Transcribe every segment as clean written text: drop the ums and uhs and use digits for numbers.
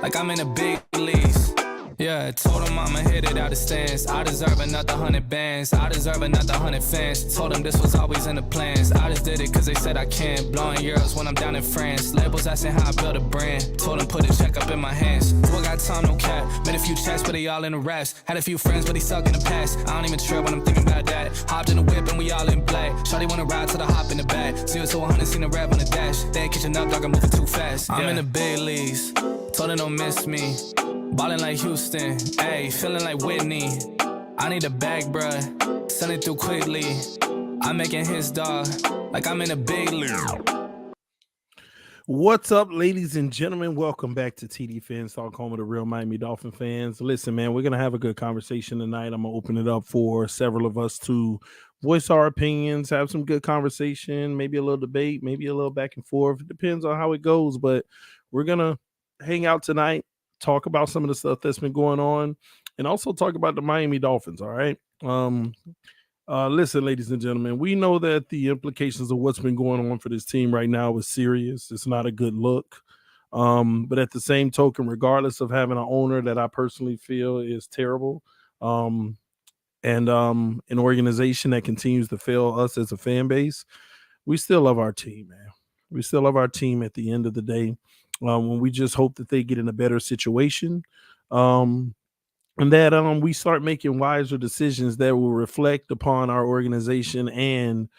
like I'm in the big leagues. Yeah, told him I'ma hit it out of stance. I deserve another 100 bands. I deserve another 100 fans. Told him this was always in the plans. I just did it cause they said I can. Blowing euros when I'm down in France. Labels asking how I build a brand. Told him put a check up in my hands. Still got time, no cap. Made a few checks, but they all in the rest. Had a few friends, but they suck in the past. I don't even trip when I'm thinking about that. Hopped in the whip and we all in black. Shawty wanna ride to the hop in the back. 0 to 100, seen a rev on the dash. They ain't catching up, dog, I'm moving too fast. I'm in the big leagues. Told her don't miss me. Ballin' like Houston, ayy, feeling like Whitney. I need a bag, bruh, send it through quickly. I'm making his dog, like I'm in a big league. What's up, ladies and gentlemen? Welcome back to TDPHINSTALK, home of the real Miami Dolphin fans. Listen, man, we're going to have a good conversation tonight. I'm going to open it up for several of us to voice our opinions, have some good conversation, maybe a little debate, maybe a little back and forth. It depends on how it goes, but we're going to hang out tonight, talk about some of the stuff that's been going on, and also talk about the Miami Dolphins, all right? Listen, ladies and gentlemen, we know that the implications of what's been going on for this team right now is serious. It's not a good look. But at the same token, regardless of having an owner that I personally feel is terrible, and an organization that continues to fail us as a fan base, we still love our team, man. We still love our team at the end of the day. When we just hope that they get in a better situation, and that we start making wiser decisions that will reflect upon our organization and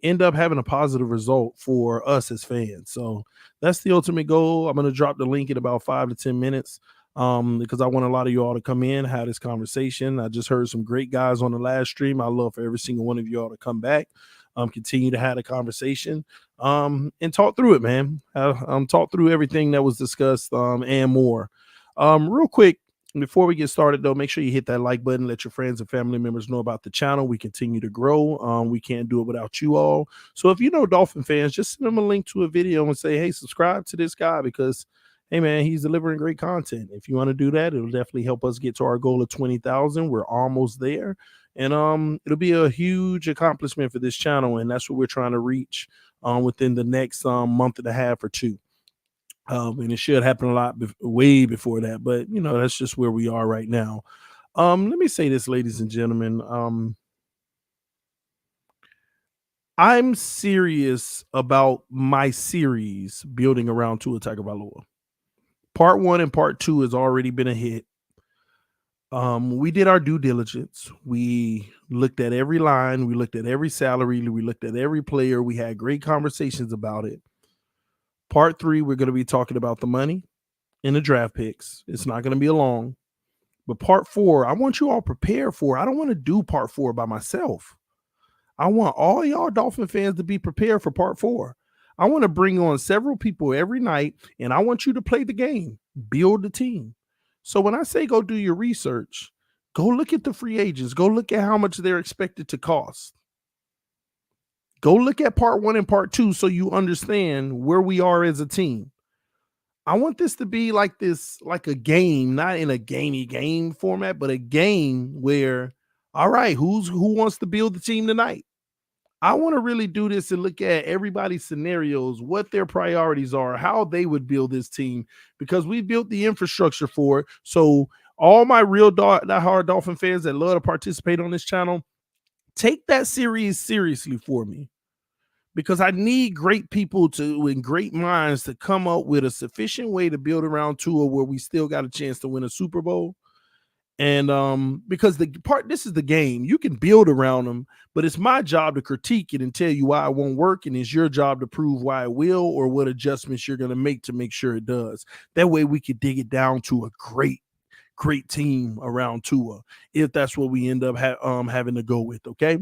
end up having a positive result for us as fans. So that's the ultimate goal. I'm going to drop the link in about 5 to 10 minutes because I want a lot of you all to come in, have this conversation. I just heard some great guys on the last stream. I love for every single one of you all to come back. Continue to have a conversation and talk through it, man. Talk through everything that was discussed and more. Real quick, before we get started, though, make sure you hit that like button. Let your friends and family members know about the channel. We continue to grow. We can't do it without you all. So if you know Dolphin fans, just send them a link to a video and say, hey, subscribe to this guy because, hey, man, he's delivering great content. If you want to do that, it'll definitely help us get to our goal of 20,000. We're almost there. And it'll be a huge accomplishment for this channel, and that's what we're trying to reach within the next month and a half or two. And it should happen a lot way before that, but you know, that's just where we are right now. Let me say this, ladies and gentlemen. I'm serious about my series building around Tua Tagovailoa. Part 1 and part 2 has already been a hit. We did our due diligence. We looked at every line. We looked at every salary. We looked at every player. We had great conversations about it. Part 3, we're going to be talking about the money and the draft picks. It's not going to be long. But part 4, I want you all prepared for. I don't want to do part 4 by myself. I want all y'all Dolphin fans to be prepared for part 4. I want to bring on several people every night, and I want you to play the game, build the team. So when I say go do your research, go look at the free agents. Go look at how much they're expected to cost. Go look at part 1 and part 2 so you understand where we are as a team. I want this to be like this, like a game, not in a gamey game format, but a game where, all right, who wants to build the team tonight? I want to really do this and look at everybody's scenarios, what their priorities are, how they would build this team, because we built the infrastructure for it. So all my real hard Dolphin fans that love to participate on this channel, take that series seriously for me, because I need great people and great minds to come up with a sufficient way to build around Tua where we still got a chance to win a Super Bowl. And because this is the game, you can build around them, but it's my job to critique it and tell you why it won't work, and it's your job to prove why it will or what adjustments you're going to make sure it does. That way we could dig it down to a great team around Tua, if that's what we end up having to go with. Okay.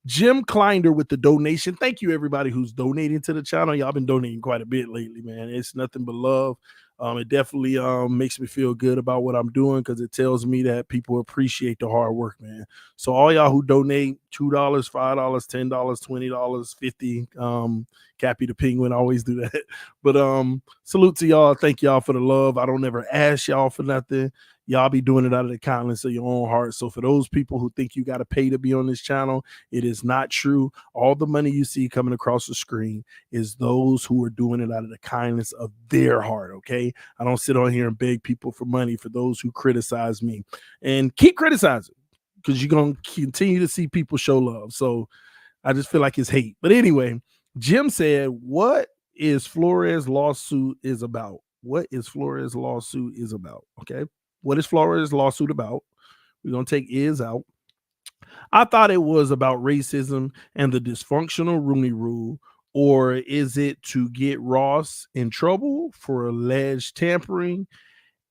Jim Klinder with the donation. Thank you, everybody who's donating to the channel. Y'all been donating quite a bit lately, man. It's nothing but love. It definitely makes me feel good about what I'm doing because it tells me that people appreciate the hard work, man. So all y'all who donate $2, $5, $10, $20, $50, Cappy the Penguin, always do that. But Salute to y'all. Thank y'all for the love. I don't ever ask y'all for nothing. Y'all be doing it out of the kindness of your own heart. So for those people who think you got to pay to be on this channel, it is not true. All the money you see coming across the screen is those who are doing it out of the kindness of their heart, okay? I don't sit on here and beg people for money for those who criticize me. And keep criticizing, because you're going to continue to see people show love. So I just feel like it's hate. But anyway, Jim said, what is Flores lawsuit is about? What is Flores lawsuit is about? Okay. What is Flores lawsuit about? We're going to take is out. I thought it was about racism and the dysfunctional Rooney Rule, or is it to get Ross in trouble for alleged tampering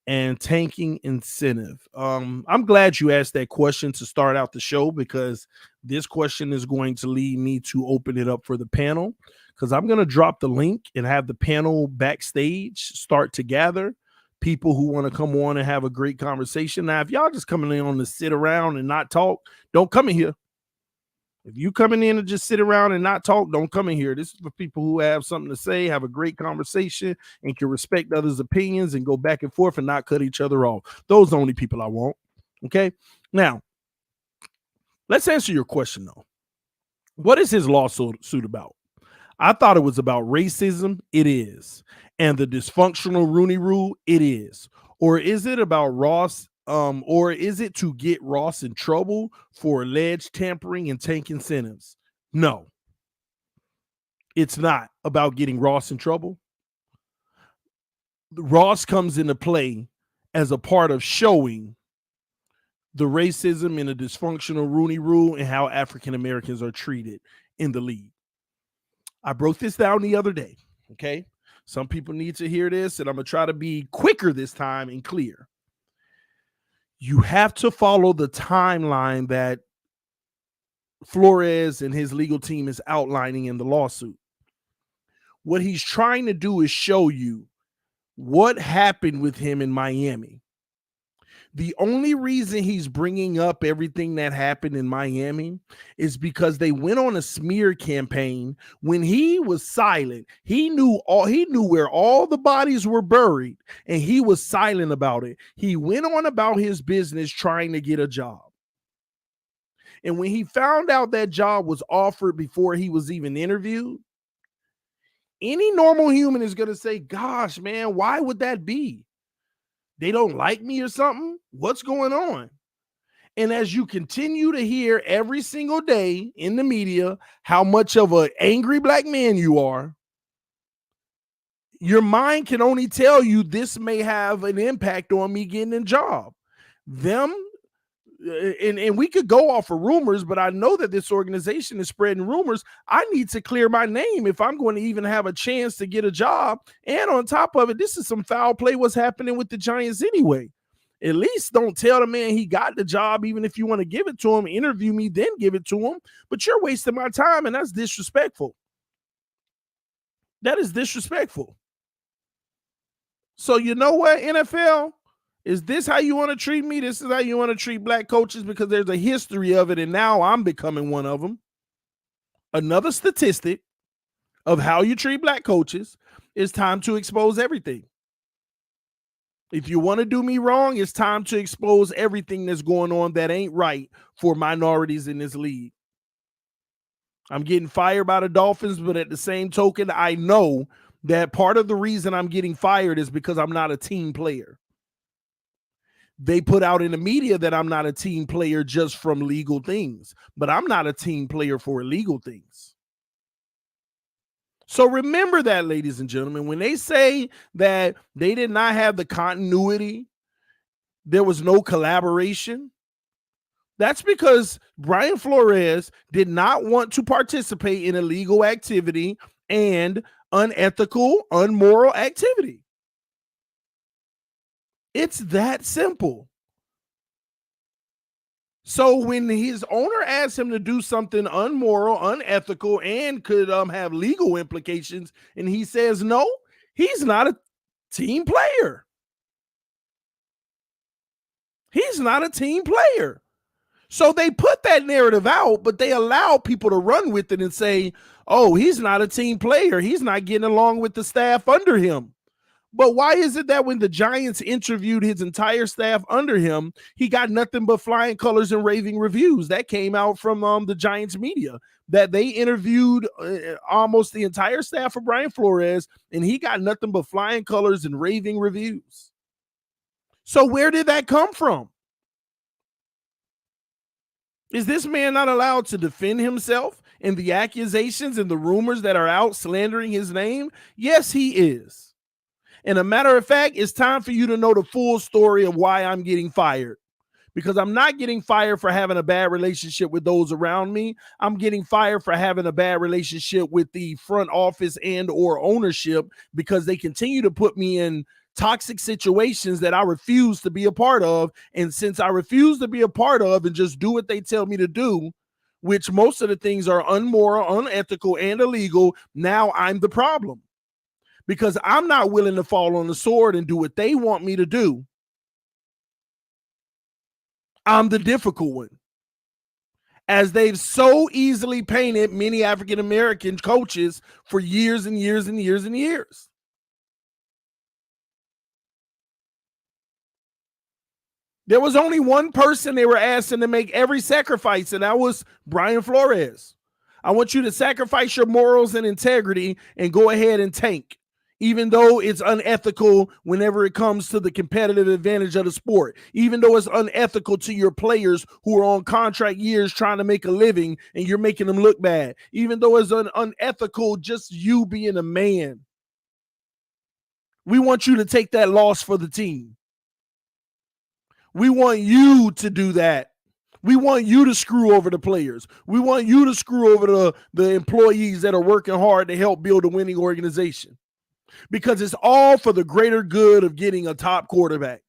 and tanking incentive? I'm glad you asked that question to start out the show, because this question is going to lead me to open it up for the panel, because I'm going to drop the link and have the panel backstage start to gather people who want to come on and have a great conversation. Now, if y'all just coming in on to sit around and not talk, don't come in here. If you coming in and just sit around and not talk, don't come in here. This is for people who have something to say, have a great conversation, and can respect others' opinions and go back and forth and not cut each other off. Those are the only people I want. Okay. Now, let's answer your question though. What is his lawsuit about? I thought it was about racism. It is. And the dysfunctional Rooney Rule. It is. Or is it about Ross? Or is it to get Ross in trouble for alleged tampering and tank incentives? No, it's not about getting Ross in trouble. Ross comes into play as a part of showing the racism and the dysfunctional Rooney Rule and how African Americans are treated in the league. I broke this down the other day. Okay. Some people need to hear this, and I'm going to try to be quicker this time and clear. You have to follow the timeline that Flores and his legal team is outlining in the lawsuit. What he's trying to do is show you what happened with him in Miami. The only reason he's bringing up everything that happened in Miami is because they went on a smear campaign when he was silent. He knew where all the bodies were buried, and he was silent about it. He went on about his business trying to get a job. And when he found out that job was offered before he was even interviewed, any normal human is going to say, gosh, man, why would that be? They don't like me or something? What's going on? And as you continue to hear every single day in the media how much of an angry black man you are, your mind can only tell you this may have an impact on me getting a job. And we could go off of rumors, but I know that this organization is spreading rumors. I need to clear my name if I'm going to even have a chance to get a job. And on top of it, this is some foul play what's happening with the Giants anyway. At least don't tell the man he got the job, even if you want to give it to him. Interview me, then give it to him. But you're wasting my time, and that's disrespectful. That is disrespectful. So you know what, NFL? Is this how you want to treat me? This is how you want to treat black coaches, because there's a history of it, and now I'm becoming one of them. Another statistic of how you treat black coaches. It's time to expose everything. If you want to do me wrong, it's time to expose everything that's going on that ain't right for minorities in this league. I'm getting fired by the Dolphins, but at the same token, I know that part of the reason I'm getting fired is because I'm not a team player. They put out in the media that I'm not a team player just from legal things, but I'm not a team player for illegal things. So remember that, ladies and gentlemen, when they say that they did not have the continuity, there was no collaboration, that's because Brian Flores did not want to participate in illegal activity and unethical, unmoral activity. It's that simple. So when his owner asked him to do something unmoral, unethical, and could have legal implications, and he says no, he's not a team player. He's not a team player. So they put that narrative out, but they allow people to run with it and say, oh, he's not a team player. He's not getting along with the staff under him. But why is it that when the Giants interviewed his entire staff under him, he got nothing but flying colors and raving reviews? That came out from the Giants media, that they interviewed almost the entire staff of Brian Flores, and he got nothing but flying colors and raving reviews. So where did that come from? Is this man not allowed to defend himself in the accusations and the rumors that are out slandering his name? Yes, he is. And a matter of fact, it's time for you to know the full story of why I'm getting fired. Because I'm not getting fired for having a bad relationship with those around me. I'm getting fired for having a bad relationship with the front office and or ownership, because they continue to put me in toxic situations that I refuse to be a part of. And since I refuse to be a part of and just do what they tell me to do, which most of the things are unmoral, unethical, and illegal, now I'm the problem. Because I'm not willing to fall on the sword and do what they want me to do. I'm the difficult one. As they've so easily painted many African-American coaches for years and years and years and years. There was only one person they were asking to make every sacrifice, and that was Brian Flores. I want you to sacrifice your morals and integrity and go ahead and tank, even though it's unethical whenever it comes to the competitive advantage of the sport, even though it's unethical to your players who are on contract years trying to make a living and you're making them look bad, even though it's unethical just you being a man. We want you to take that loss for the team. We want you to do that. We want you to screw over the players. We want you to screw over the employees that are working hard to help build a winning organization. Because it's all for the greater good of getting a top quarterback.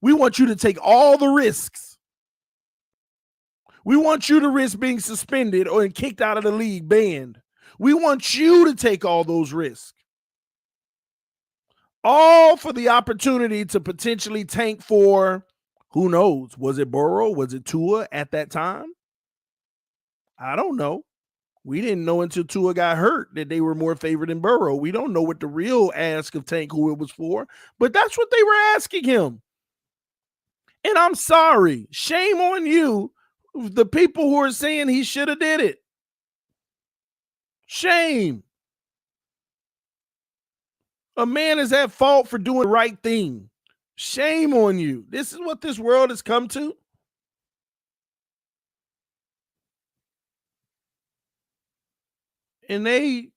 We want you to take all the risks. We want you to risk being suspended or kicked out of the league, banned. We want you to take all those risks. All for the opportunity to potentially tank for, who knows? Was it Burrow? Was it Tua at that time? I don't know. We didn't know until Tua got hurt that they were more favored than Burrow. We don't know what the real ask of Tank, who it was for, but that's what they were asking him. And I'm sorry. Shame on you, the people who are saying he should have did it. Shame. A man is at fault for doing the right thing. Shame on you. This is what this world has come to. And they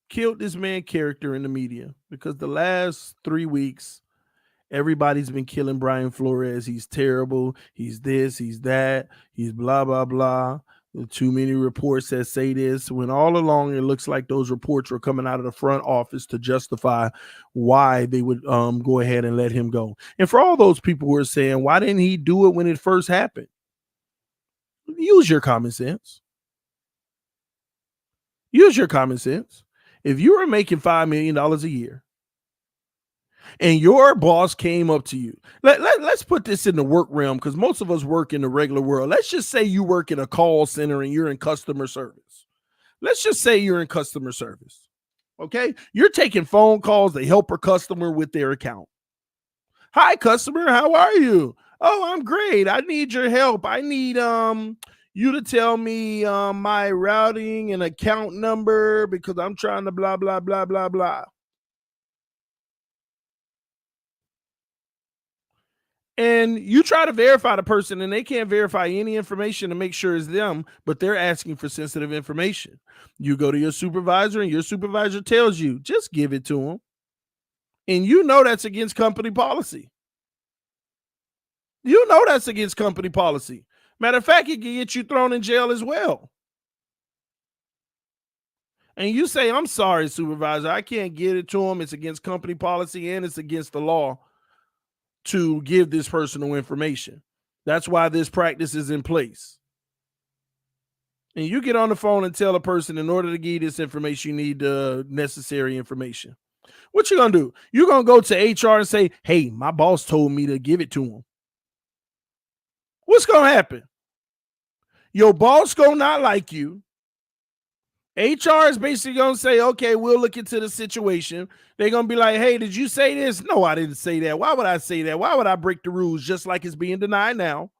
killed this man's character in the media, because the last 3 weeks, everybody's been killing Brian Flores. He's terrible. He's this, he's that. He's blah, blah, blah. Too many reports that say this, when all along it looks like those reports were coming out of the front office to justify why they would go ahead and let him go. And for all those people who are saying, why didn't he do it when it first happened? Use your common sense. Use your common sense. If you were making $5 million a year and your boss came up to you, let's put this in the work realm, because most of us work in the regular world. Let's just say you work in a call center and you're in customer service. Let's just say you're in customer service. Okay. You're taking phone calls to help a customer with their account. Hi, customer. How are you? Oh, I'm great. I need your help. I need you to tell me my routing and account number, because I'm trying to blah, blah, blah, blah, blah. And you try to verify the person and they can't verify any information to make sure it's them, but they're asking for sensitive information. You go to your supervisor and your supervisor tells you, just give it to them. And you know that's against company policy. You know that's against company policy. Matter of fact, it can get you thrown in jail as well. And you say, I'm sorry, supervisor, I can't get it to him. It's against company policy and it's against the law to give this personal information. That's why this practice is in place. And you get on the phone and tell a person, in order to give you this information, you need the necessary information. What you going to do? You're going to go to HR and say, hey, my boss told me to give it to him. What's going to happen? Your boss going to not like you, HR is basically going to say, okay, we'll look into the situation. They're going to be like, hey, did you say this? No, I didn't say that. Why would I say that? Why would I break the rules just like it's being denied now?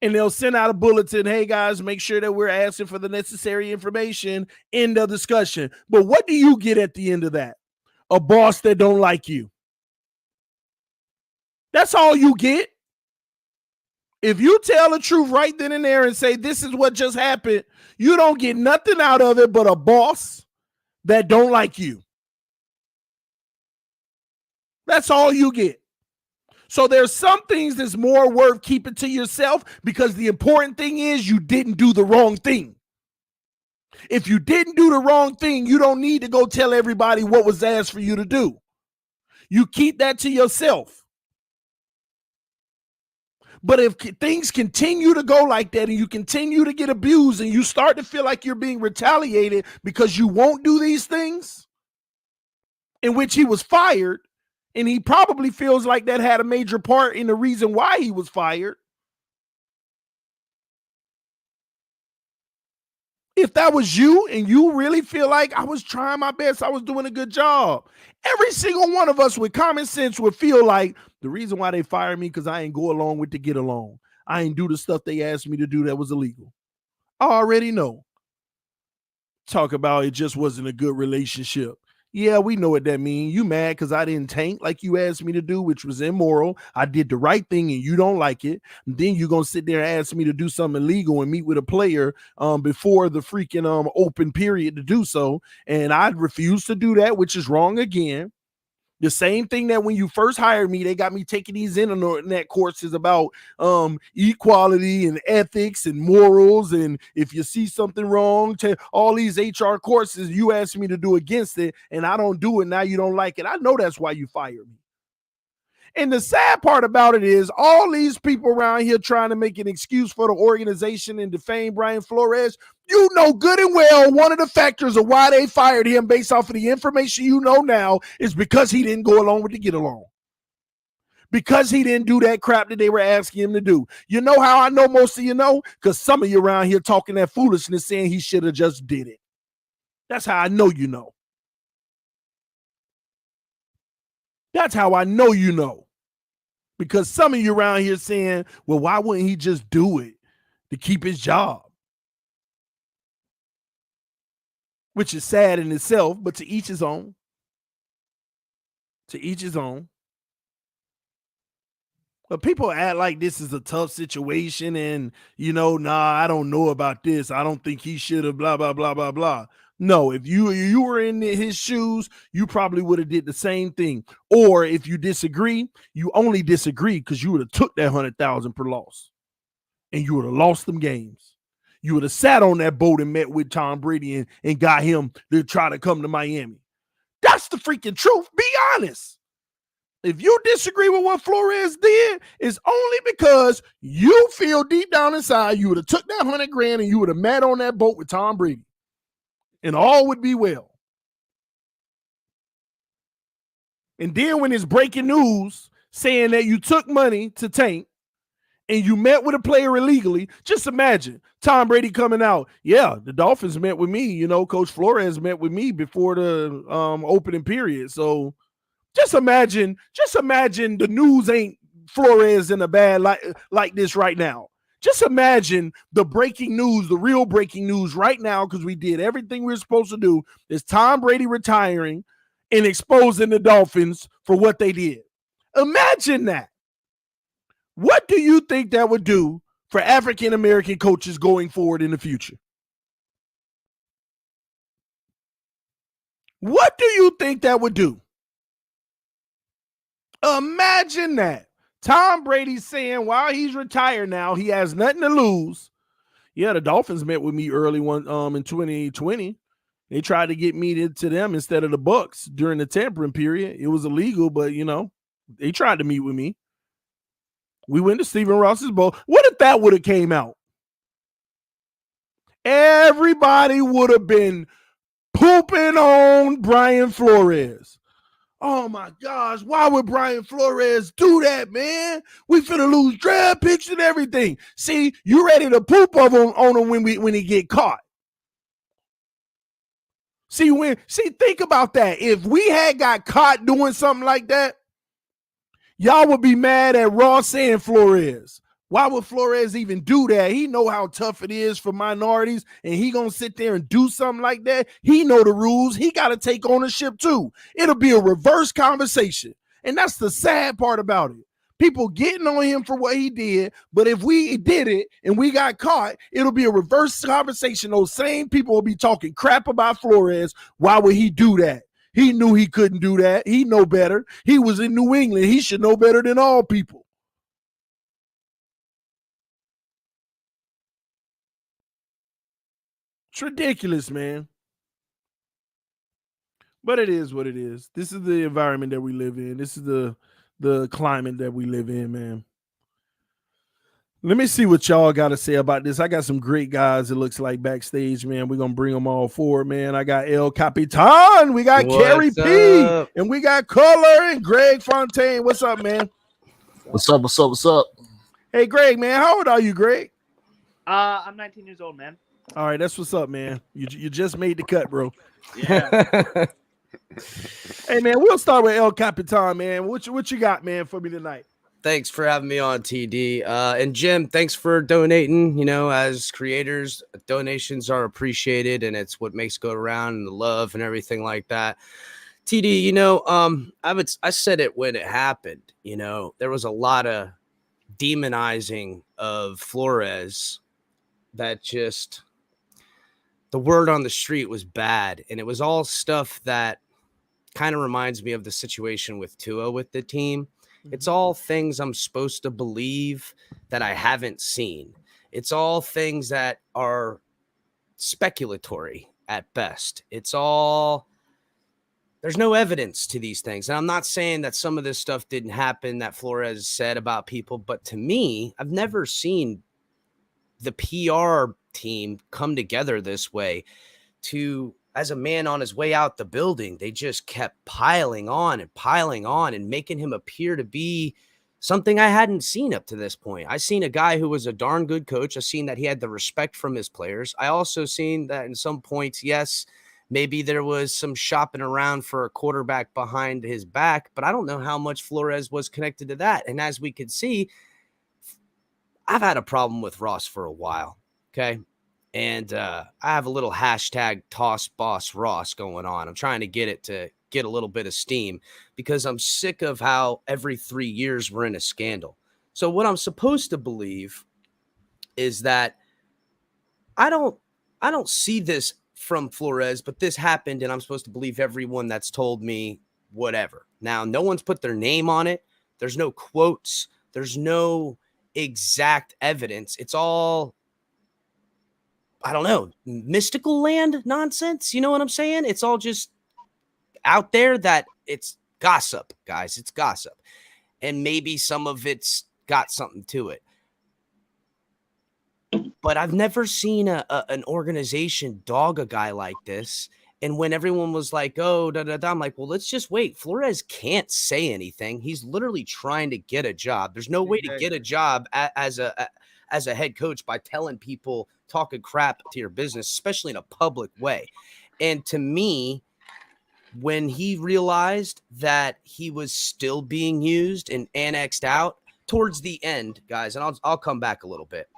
And they'll send out a bulletin, hey, guys, make sure that we're asking for the necessary information. End of discussion. But what do you get at the end of that? A boss that don't like you. That's all you get. If you tell the truth right then and there and say, this is what just happened, you don't get nothing out of it but a boss that don't like you. That's all you get. So there's some things that's more worth keeping to yourself, because the important thing is you didn't do the wrong thing. If you didn't do the wrong thing, you don't need to go tell everybody what was asked for you to do. You keep that to yourself. But if things continue to go like that and you continue to get abused and you start to feel like you're being retaliated because you won't do these things, in which he was fired, and he probably feels like that had a major part in the reason why he was fired. If that was you and you really feel like I was trying my best, I was doing a good job, every single one of us with common sense would feel like the reason why they fired me because I ain't go along with the get along. I ain't do the stuff they asked me to do that was illegal. I already know. Talk about it just wasn't a good relationship. Yeah, we know what that means. You mad because I didn't tank like you asked me to do, which was immoral. I did the right thing and you don't like it. And then you're going to sit there and ask me to do something illegal and meet with a player before the freaking open period to do so. And I refuse to do that, which is wrong again. The same thing that when you first hired me, they got me taking these internet courses about equality and ethics and morals. And if you see something wrong, all these HR courses you asked me to do against it, and I don't do it. Now you don't like it. I know that's why you fired me. And the sad part about it is all these people around here trying to make an excuse for the organization and defame Brian Flores. You know good and well one of the factors of why they fired him based off of the information you know now is because he didn't go along with the get along. Because he didn't do that crap that they were asking him to do. You know how I know most of you know? Because some of you around here talking that foolishness saying he should have just did it. That's how I know you know. That's how I know you know. Because some of you around here saying, well, why wouldn't he just do it to keep his job? Which is sad in itself, but to each his own. To each his own. But people act like this is a tough situation and, I don't know about this. I don't think he should have blah, blah, blah, blah, blah. No, if you were in his shoes, you probably would have did the same thing. Or if you disagree, you only disagree because you would have took that 100,000 per loss and you would have lost them games. You would have sat on that boat and met with Tom Brady and got him to try to come to Miami. That's the freaking truth. Be honest. If you disagree with what Flores did, it's only because you feel deep down inside you would have took that 100 grand and you would have met on that boat with Tom Brady. And all would be well. And then when it's breaking news saying that you took money to tank and you met with a player illegally, just imagine Tom Brady coming out. Yeah, the Dolphins met with me. Coach Flores met with me before the opening period. So just imagine the news ain't Flores in a bad like this right now. Just imagine the breaking news, the real breaking news right now, because we did everything we were supposed to do, is Tom Brady retiring and exposing the Dolphins for what they did. Imagine that. What do you think that would do for African-American coaches going forward in the future? What do you think that would do? Imagine that. Tom Brady's saying while he's retired now, he has nothing to lose. Yeah, the Dolphins met with me early in 2020. They tried to get me to them instead of the Bucks during the tampering period. It was illegal, but they tried to meet with me. We went to Stephen Ross's bowl. What if that would have came out? Everybody would have been pooping on Brian Flores. Oh my gosh, why would Brian Flores do that, man? We finna lose draft picks and everything. See, you ready to poop on him when he get caught. Think about that. If we had got caught doing something like that, y'all would be mad at Ross and Flores. Why would Flores even do that? He know how tough it is for minorities, and he gonna sit there and do something like that. He know the rules. He got to take ownership too. It'll be a reverse conversation, and that's the sad part about it. People getting on him for what he did, but if we did it and we got caught, it'll be a reverse conversation. Those same people will be talking crap about Flores. Why would he do that? He knew he couldn't do that. He know better. He was in New England. He should know better than all people. It's ridiculous, man. But it is what it is. This is the environment that we live in. This is the climate that we live in, man. Let me see what y'all got to say about this. I got some great guys, it looks like, backstage, man. We're going to bring them all forward, man. I got El Capitan. We got Kerry P. And we got Color and Greg Fontaine. What's up, man? What's up? What's up? What's up? Hey, Greg, man. How old are you, Greg? I'm 19 years old, man. All right, that's what's up, man. You just made the cut, bro. Yeah. Hey, man, we'll start with El Capitan, man. What you got, man, for me tonight? Thanks for having me on, TD. And Jim, thanks for donating. You know, as creators, donations are appreciated, and it's what makes go around, and the love and everything like that. TD, you know, I said it when it happened. You know, there was a lot of demonizing of Flores that just, the word on the street was bad, and it was all stuff that kind of reminds me of the situation with Tua with the team. It's all things I'm supposed to believe that I haven't seen. It's all things that are speculatory at best. It's all, there's no evidence to these things. And I'm not saying that some of this stuff didn't happen that Flores said about people, but to me, I've never seen the PR team come together this way to, as a man on his way out the building, they just kept piling on and making him appear to be something I hadn't seen up to this point. I seen a guy who was a darn good coach. I seen that he had the respect from his players. I also seen that in some points, yes, maybe there was some shopping around for a quarterback behind his back, but I don't know how much Flores was connected to that. And as we could see, I've had a problem with Ross for a while. Okay. And I have a little hashtag toss boss Ross going on. I'm trying to get it to get a little bit of steam because I'm sick of how every 3 years we're in a scandal. So what I'm supposed to believe is that I don't see this from Flores, but this happened, and I'm supposed to believe everyone that's told me whatever. Now, no one's put their name on it. There's no quotes. There's no exact evidence. It's all, I don't know, mystical land nonsense. You know what I'm saying? It's all just out there that it's gossip, guys. It's gossip. And maybe some of it's got something to it. But I've never seen an organization dog a guy like this. And when everyone was like, oh, I'm like, well, let's just wait. Flores can't say anything. He's literally trying to get a job. There's no way to get a job as a head coach by telling people, talking crap to your business, especially in a public way. And to me, when he realized that he was still being used and annexed out towards the end, guys, and I'll come back a little bit.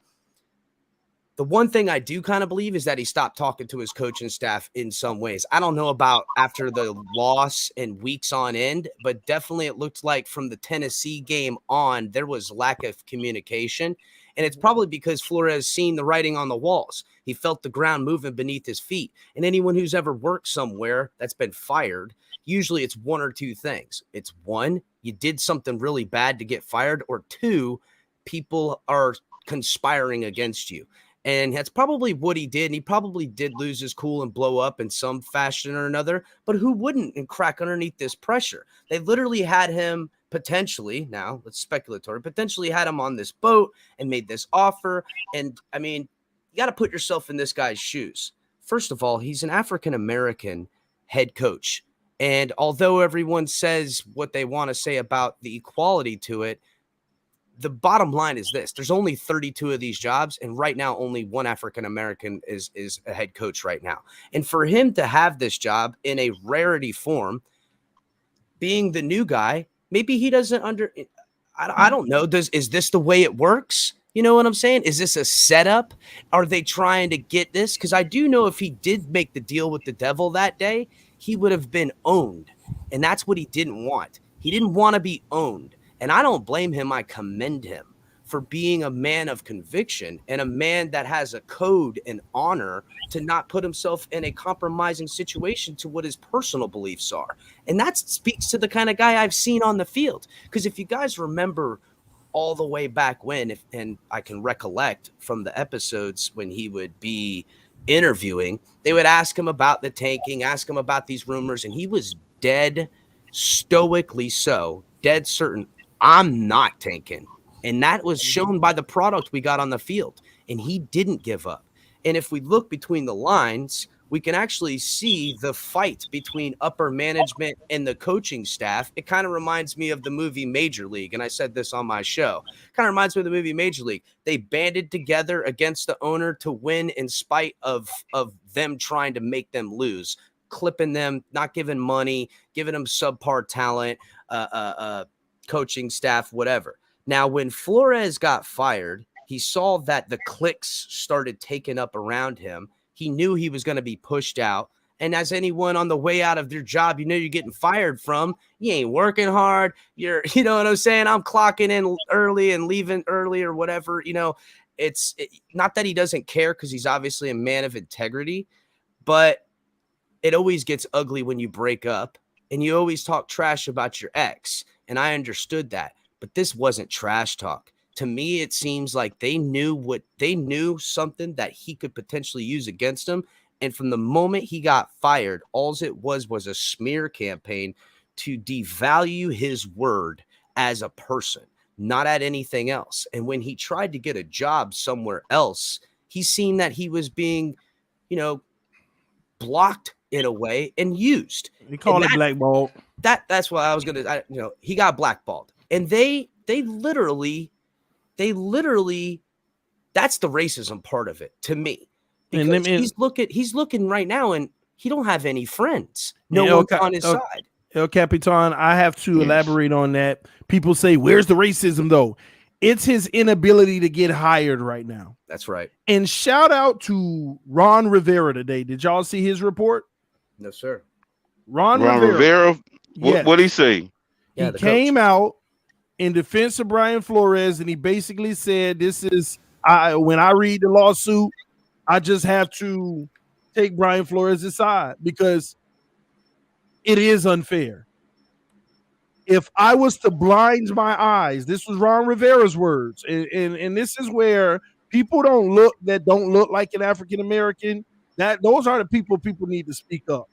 The one thing I do kind of believe is that he stopped talking to his coaching staff in some ways. I don't know about after the loss and weeks on end, but definitely it looked like from the Tennessee game on, there was lack of communication. And it's probably because Flores seen the writing on the walls. He felt the ground moving beneath his feet. And anyone who's ever worked somewhere that's been fired, usually it's one or two things. It's one, you did something really bad to get fired, or two, people are conspiring against you. And that's probably what he did. And he probably did lose his cool and blow up in some fashion or another. But who wouldn't and crack underneath this pressure? They literally had him potentially, now it's speculatory, potentially had him on this boat and made this offer. And I mean, you got to put yourself in this guy's shoes. First of all, he's an African-American head coach. And although everyone says what they want to say about the equality to it, the bottom line is this: there's only 32 of these jobs, and right now only one African American is a head coach right now. And for him to have this job in a rarity form, being the new guy, maybe he doesn't I don't know. Is this the way it works? You know what I'm saying? Is this a setup? Are they trying to get this? Because I do know if he did make the deal with the devil that day, he would have been owned. And that's what he didn't want. He didn't want to be owned. And I don't blame him. I commend him for being a man of conviction and a man that has a code and honor to not put himself in a compromising situation to what his personal beliefs are. And that speaks to the kind of guy I've seen on the field. Because if you guys remember all the way back when, and I can recollect from the episodes when he would be interviewing, they would ask him about the tanking, ask him about these rumors, and he was dead stoically so, dead certain, I'm not tanking. And that was shown by the product we got on the field. And he didn't give up. And if we look between the lines, we can actually see the fight between upper management and the coaching staff. It kind of reminds me of the movie Major League. And I said this on my show. Kind of reminds me of the movie Major League. They banded together against the owner to win in spite of them trying to make them lose, clipping them, not giving money, giving them subpar talent, coaching staff, whatever. Now, when Flores got fired, he saw that the cliques started taking up around him. He knew he was going to be pushed out. And as anyone on the way out of their job, you know, you're getting fired from, you ain't working hard. You know what I'm saying? I'm clocking in early and leaving early or whatever. You know, it's not that he doesn't care, because he's obviously a man of integrity, but it always gets ugly when you break up and you always talk trash about your ex. And I understood that. But this wasn't trash talk. To me, it seems like they knew something that he could potentially use against him. And from the moment he got fired, all it was a smear campaign to devalue his word as a person, not at anything else. And when he tried to get a job somewhere else, he seen that he was being, you know, blocked in a way and used. He called it blackballed. That's what I was going to, he got blackballed. And they literally, that's the racism part of it to me. Because he's looking right now and he don't have any friends. No one's on his side. El Capitan, I have to elaborate on that. People say, where's the racism though? It's his inability to get hired right now. That's right. And shout out to Ron Rivera today. Did y'all see his report? No, sir. Ron Rivera? Yes. What did he say? He came out in defense of Brian Flores, and he basically said, this is, when I read the lawsuit, I just have to take Brian Flores' side because it is unfair. If I was to blind my eyes, this was Ron Rivera's words, and this is where people don't look like an African American. Those are the people need to speak up.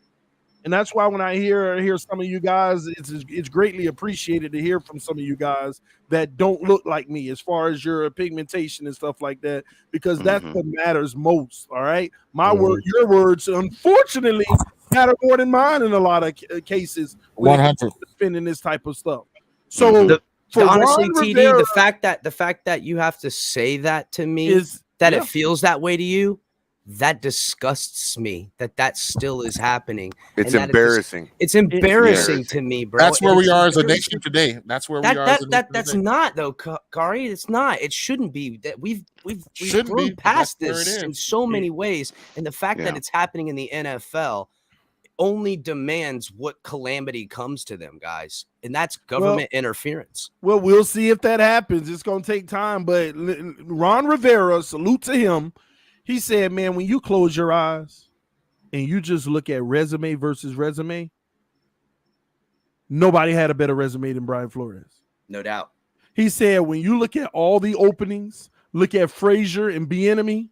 And that's why when I hear some of you guys, it's greatly appreciated to hear from some of you guys that don't look like me as far as your pigmentation and stuff like that, because that's what matters most. All right. My word, your words, unfortunately, matter more than mine in a lot of cases. 100 defending this type of stuff. So honestly, TD, the fact that you have to say that to me is that it feels that way to you. That disgusts me that still is happening. It's embarrassing. It's embarrassing to me, bro. That's where we are as a nation today. That's where we are. That's not though, Kari. It's not. It shouldn't be. That we've grown past this in so many ways, and the fact that it's happening in the NFL only demands what calamity comes to them, guys, and that's government interference. Well, we'll see if that happens. It's going to take time, but Ron Rivera, salute to him. He said, man, when you close your eyes and you just look at resume versus resume, nobody had a better resume than Brian Flores. No doubt. He said, when you look at all the openings, look at Frazier and Bieniemy,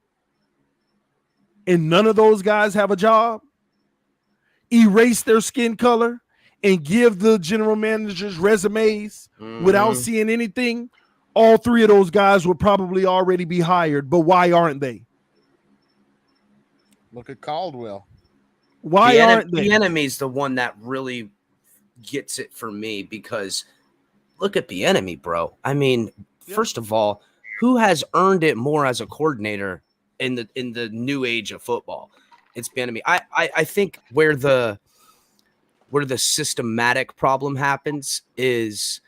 and none of those guys have a job, erase their skin color and give the general managers resumes without seeing anything, all three of those guys would probably already be hired. But why aren't they? Look at Caldwell. Why aren't they? The enemy's the one that really gets it for me, because look at the enemy, bro. I mean, First of all, who has earned it more as a coordinator in the new age of football? It's Bieniemy. I think where the systematic problem happens is,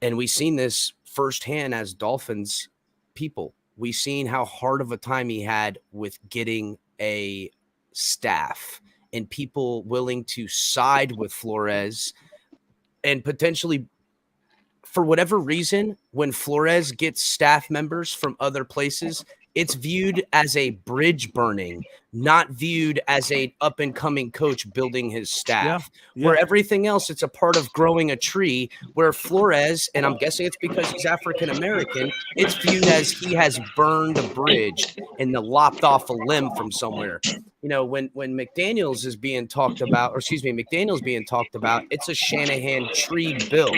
and we've seen this firsthand as Dolphins people, we've seen how hard of a time he had with getting a staff and people willing to side with Flores, and potentially, for whatever reason, when Flores gets staff members from other places, it's viewed as a bridge burning, not viewed as a up and coming coach building his staff. Where everything else, it's a part of growing a tree. Where Flores, and I'm guessing it's because he's African American, it's viewed as he has burned a bridge and lopped off a limb from somewhere. You know, when McDaniels is being talked about, or excuse me, McDaniels being talked about, it's a Shanahan tree build.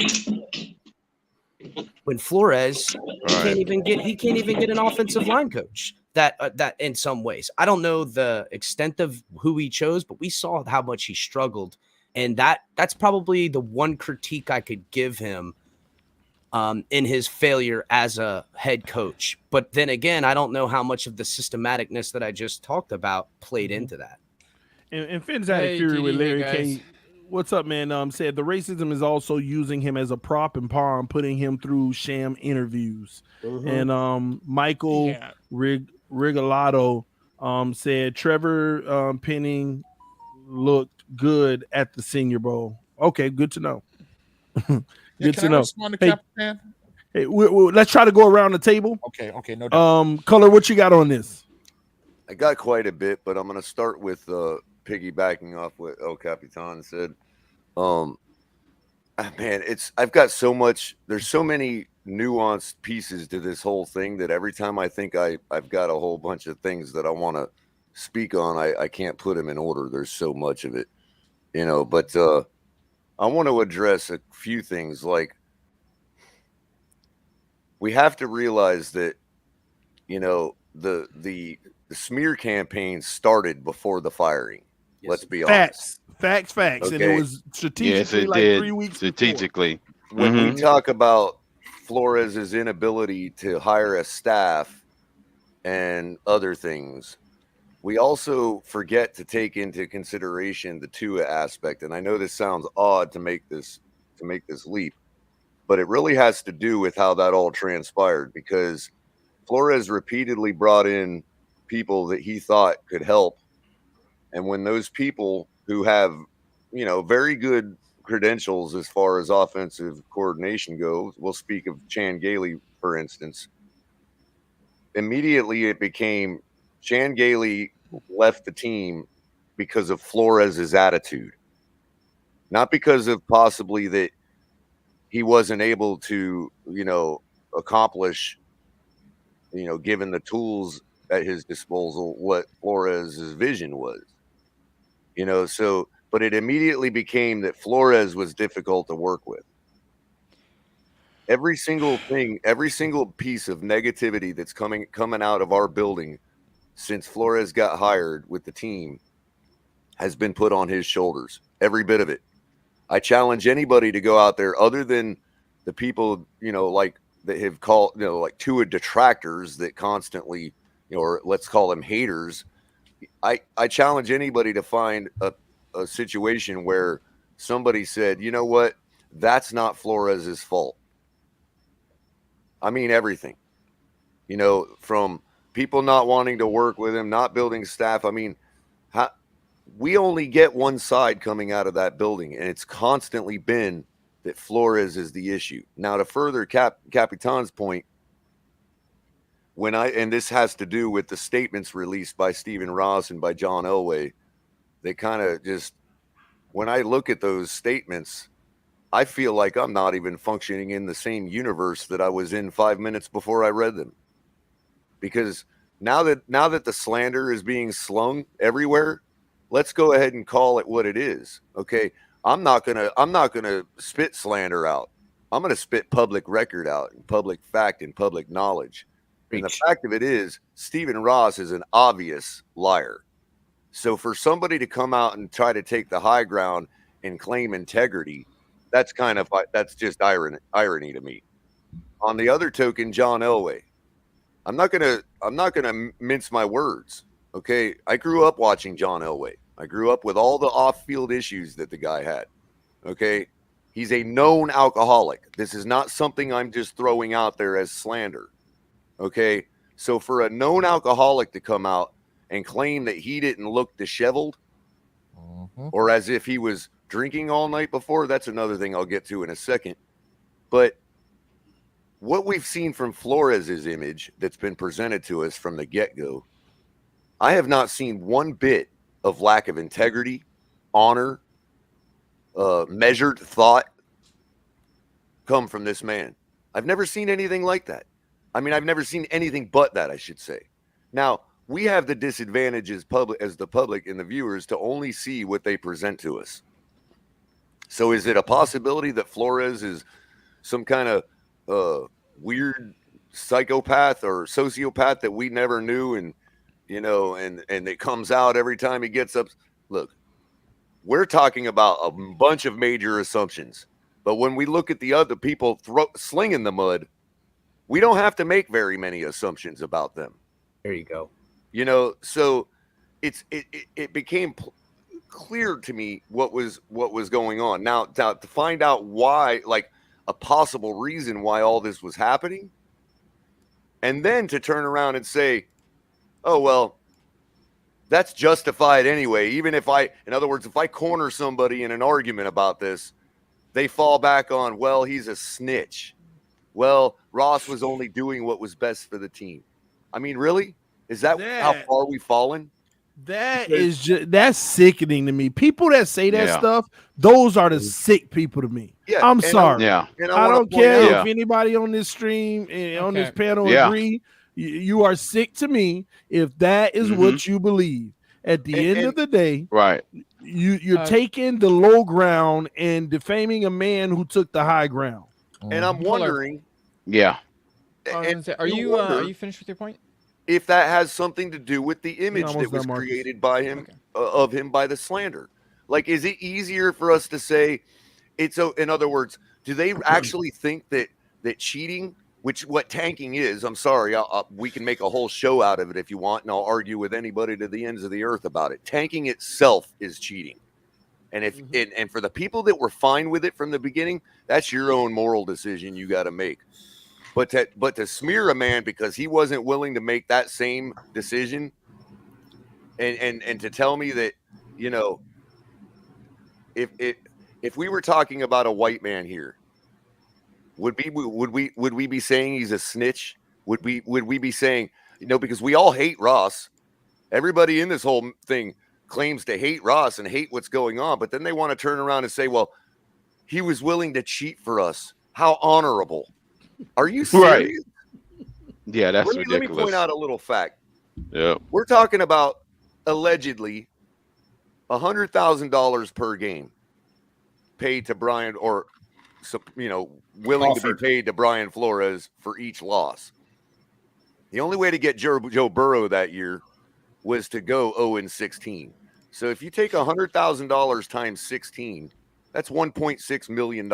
When Flores, he can't even get an offensive line coach that in some ways. I don't know the extent of who he chose, but we saw how much he struggled. And that's probably the one critique I could give him in his failure as a head coach. But then again, I don't know how much of the systematicness that I just talked about played into that. And Finn's out of fury with Larry K. What's up, man? Said the racism is also using him as a prop and pawn, putting him through sham interviews. And Michael Rigolato said Trevor Penning looked good at the Senior Bowl. Okay, good to know. Good to know. Hey, let's try to go around the table. Okay, no doubt. Color, what you got on this? I got quite a bit, but I'm going to start with piggybacking off what El Capitan said. Man, I've got so much. There's so many nuanced pieces to this whole thing that every time I think I've got a whole bunch of things that I want to speak on, I can't put them in order. There's so much of it, you know. But I want to address a few things. Like, we have to realize that, you know, the smear campaign started before the firing. Yes. Let's be honest. Facts. Okay. And it was strategically it like did. 3 weeks strategically. When we talk about Flores' inability to hire a staff and other things, we also forget to take into consideration the Tua aspect. And I know this sounds odd to make this leap, but it really has to do with how that all transpired, because Flores repeatedly brought in people that he thought could help. And when those people who have, you know, very good credentials as far as offensive coordination goes, we'll speak of Chan Gailey, for instance, immediately it became Chan Gailey left the team because of Flores' attitude, not because of possibly that he wasn't able to, you know, accomplish, you know, given the tools at his disposal, what Flores' vision was, you know. So, but it immediately became that Flores was difficult to work with. Every single thing, every single piece of negativity that's coming out of our building since Flores got hired with the team has been put on his shoulders. Every bit of it. I challenge anybody to go out there, other than the people, you know, like that have called, you know, like Tua detractors that constantly, you know, or let's call them haters. I challenge anybody to find a situation where somebody said, you know what, that's not Flores' fault. I mean, everything, you know, from people not wanting to work with him, not building staff. I mean, we only get one side coming out of that building, and it's constantly been that Flores is the issue. Now, to further Capitan's point, and this has to do with the statements released by Stephen Ross and by John Elway, they kind of just, when I look at those statements, I feel like I'm not even functioning in the same universe that I was in 5 minutes before I read them. Because now that the slander is being slung everywhere, let's go ahead and call it what it is. Okay. I'm not gonna spit slander out. I'm gonna spit public record out and public fact and public knowledge. And the fact of it is, Stephen Ross is an obvious liar. So for somebody to come out and try to take the high ground and claim integrity, that's just irony to me. On the other token, John Elway. I'm not gonna mince my words. Okay, I grew up watching John Elway. I grew up with all the off-field issues that the guy had. Okay, he's a known alcoholic. This is not something I'm just throwing out there as slander. Okay, so for a known alcoholic to come out and claim that he didn't look disheveled or as if he was drinking all night before, that's another thing I'll get to in a second. But what we've seen from Flores' image that's been presented to us from the get-go, I have not seen one bit of lack of integrity, honor, measured thought come from this man. I've never seen anything like that. I mean, I've never seen anything but that, I should say. Now, we have the disadvantage as the public and the viewers to only see what they present to us. So is it a possibility that Flores is some kind of weird psychopath or sociopath that we never knew, and it comes out every time he gets up? Look, we're talking about a bunch of major assumptions, but when we look at the other people slinging the mud, we don't have to make very many assumptions about them. There you go. So it became clear to me what was going on. Now to find out why, like a possible reason why all this was happening, and then to turn around and say, oh, well, that's justified anyway. Even if in other words, if I corner somebody in an argument about this, they fall back on, well, he's a snitch. Well, Ross was only doing what was best for the team. I mean, really? Is that how far we've fallen? That's sickening to me. People that say that stuff, those are the sick people to me. Yeah, I'm sorry. I don't care if anybody on this stream and on this panel agree. You are sick to me if that is what you believe. At the end of the day, right? You're taking the low ground and defaming a man who took the high ground. And I'm wondering, are you finished with your point? If that has something to do with the image that was created by him, of him by the slander. Like, is it easier for us to say in other words, do they actually think that cheating, which what tanking is, I'm sorry, we can make a whole show out of it if you want, and I'll argue with anybody to the ends of the earth about it. Tanking itself is cheating. And and for the people that were fine with it from the beginning, that's your own moral decision you got to make. But to smear a man because he wasn't willing to make that same decision, and to tell me that, if we were talking about a white man here, would we be saying he's a snitch? Would we be saying, because we all hate Ross. Everybody in this whole thing claims to hate Ross and hate what's going on, but then they want to turn around and say, well, he was willing to cheat for us. How honorable. Are you serious? Right. Yeah, that's ridiculous. Let me point out a little fact. Yeah. We're talking about allegedly $100,000 per game paid to Brian, or willing to be paid to Brian Flores for each loss. The only way to get Joe Burrow that year was to go 0-16. So if you take $100,000 times 16, that's $1.6 million.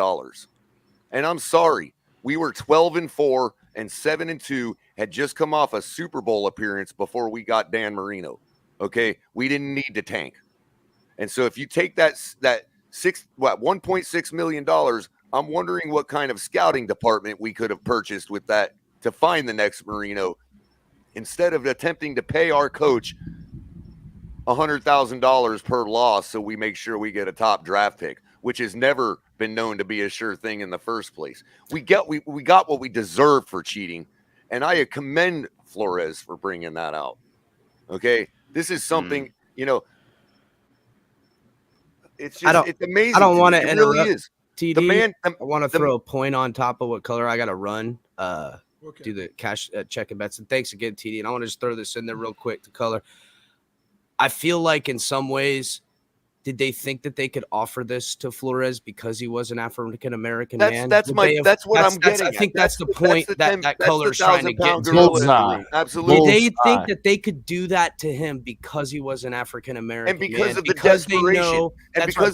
And I'm sorry, we were 12-4 and 7-2, had just come off a Super Bowl appearance before we got Dan Marino. Okay, we didn't need to tank. And so if you take that $1.6 million, I'm wondering what kind of scouting department we could have purchased with that to find the next Marino, instead of attempting to pay our coach $100,000 per loss so we make sure we get a top draft pick, which has never been known to be a sure thing in the first place. We got what we deserved for cheating, and I commend Flores for bringing that out. Okay, this is something it's just it's amazing. I don't want to interrupt. Really is. TD, I want to throw a point on top of what color I got to run. Do the cash check and bets. And thanks again, TD. And I want to just throw this in there real quick to color. I feel like in some ways, did they think that they could offer this to Flores because he was an African American man? That's what I'm getting. I think that's the point that color's trying to get to. Absolutely. Did they think that they could do that to him because he was an African American and because man? Of the desperation,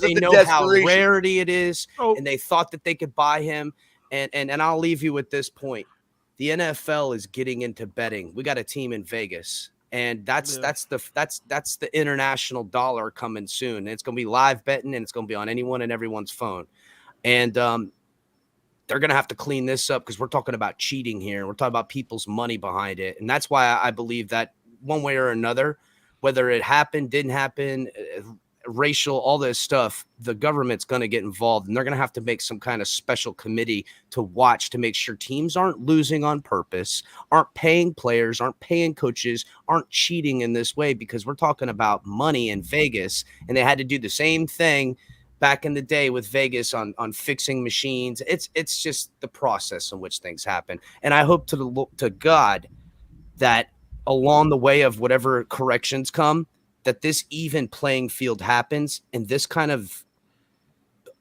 they know how rarity it is, and they thought that they could buy him. And I'll leave you with this point. The NFL is getting into betting. We got a team in Vegas, and that's the international dollar coming soon. And it's going to be live betting, and it's going to be on anyone and everyone's phone. And they're going to have to clean this up because we're talking about cheating here. We're talking about people's money behind it. And that's why I believe that one way or another, whether it happened, didn't happen, racial, all this stuff, the government's going to get involved, and they're going to have to make some kind of special committee to watch to make sure teams aren't losing on purpose, aren't paying players, aren't paying coaches, aren't cheating in this way, because we're talking about money in Vegas, and they had to do the same thing back in the day with Vegas on fixing machines. It's just the process in which things happen. And I hope to God that along the way of whatever corrections come, that this even playing field happens and this kind of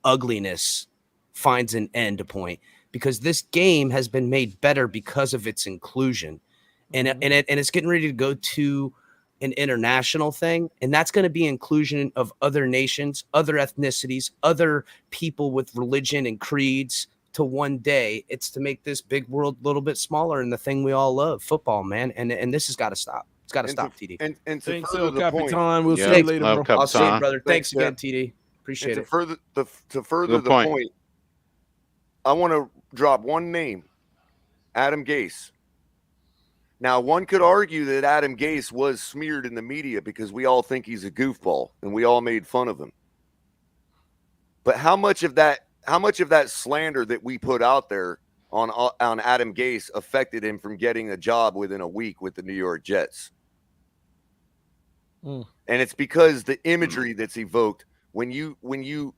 ugliness finds an end point, because this game has been made better because of its inclusion. And it's getting ready to go to an international thing, and that's going to be inclusion of other nations, other ethnicities, other people with religion and creeds. To one day, it's to make this big world a little bit smaller, and the thing we all love, football, man. And this has got to stop. It's got to stop, TD. And to Thanks, further the point, Capitan. We'll see you later, bro. I'll see you, brother. Thanks Thanks, again, TD. Appreciate it. To further the point, I want to drop one name, Adam Gase. Now, one could argue that Adam Gase was smeared in the media because we all think he's a goofball and we all made fun of him. But how much of that slander that we put out there on Adam Gase affected him from getting a job within a week with the New York Jets? And it's because the imagery that's evoked when you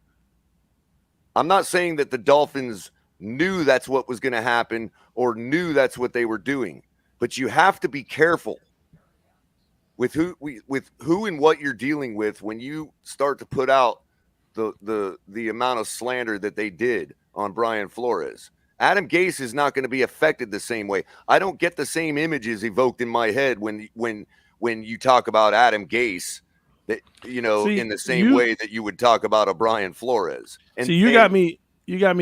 I'm not saying that the Dolphins knew that's what was going to happen or knew that's what they were doing, but you have to be careful with who and what you're dealing with when you start to put out the amount of slander that they did on Brian Flores. Adam Gase is not going to be affected the same way. I don't get the same images evoked in my head when you talk about Adam Gase, that in the same way that you would talk about a Brian Flores. And you got me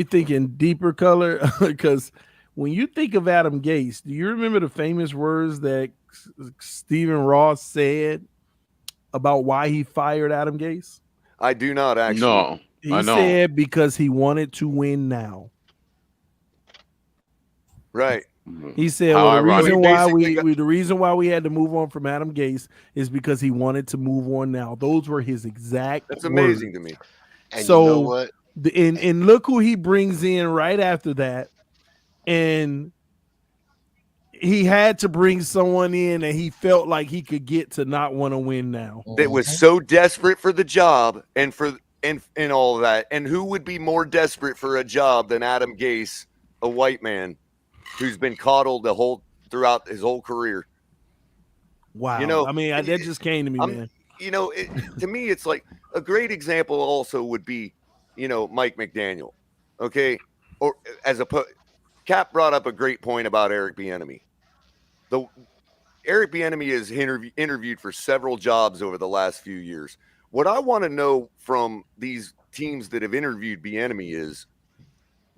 thinking deeper color, because when you think of Adam Gase, do you remember the famous words that Stephen Ross said about why he fired Adam Gase? I do not actually. No, he said because he wanted to win now. Right. He said, the reason why we had to move on from Adam Gase is because he wanted to move on now. Those were his exact That's amazing words to me. And so, you know what? And look who he brings in right after that. And he had to bring someone in that he felt like he could get to not want to win now. That was so desperate for the job and all of that. And who would be more desperate for a job than Adam Gase, a white man who's been coddled throughout his whole career? Wow. That just came to me, man. To me, it's like a great example also would be, Mike McDaniel. Okay. Or Cap brought up a great point about Eric Bieniemy. Eric Bieniemy is interviewed for several jobs over the last few years. What I want to know from these teams that have interviewed Bieniemy is,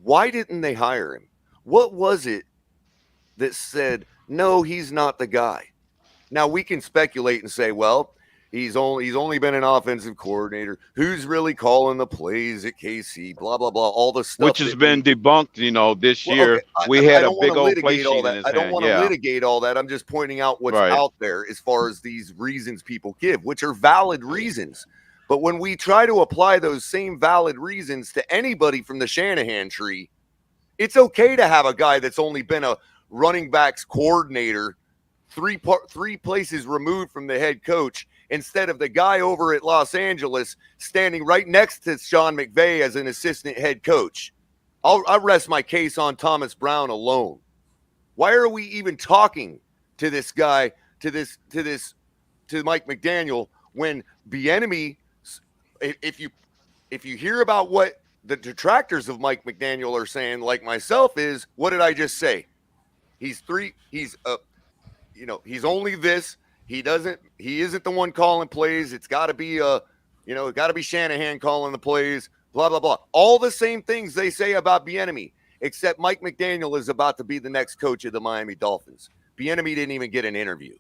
why didn't they hire him? What was it that said, no, he's not the guy? Now we can speculate and say, well, he's only been an offensive coordinator. Who's really calling the plays at KC? Blah blah blah. All the stuff which has been debunked. This year we had a big old play sheet in his I don't hand. want to litigate all that. I'm just pointing out what's out there as far as these reasons people give, which are valid reasons. But when we try to apply those same valid reasons to anybody from the Shanahan tree, it's okay to have a guy that's only been a running backs coordinator three places removed from the head coach, instead of the guy over at Los Angeles standing right next to Sean McVay as an assistant head coach. I'll rest my case on Thomas Brown alone. Why are we even talking to this guy, to Mike McDaniel, when Bieniemy, if you hear about what the detractors of Mike McDaniel are saying, like myself, is, what did I just say? He's only this. He isn't the one calling plays. It's got to be Shanahan calling the plays, blah, blah, blah. All the same things they say about Bieniemy. except Mike McDaniel is about to be the next coach of the Miami Dolphins. Bieniemy didn't even get an interview.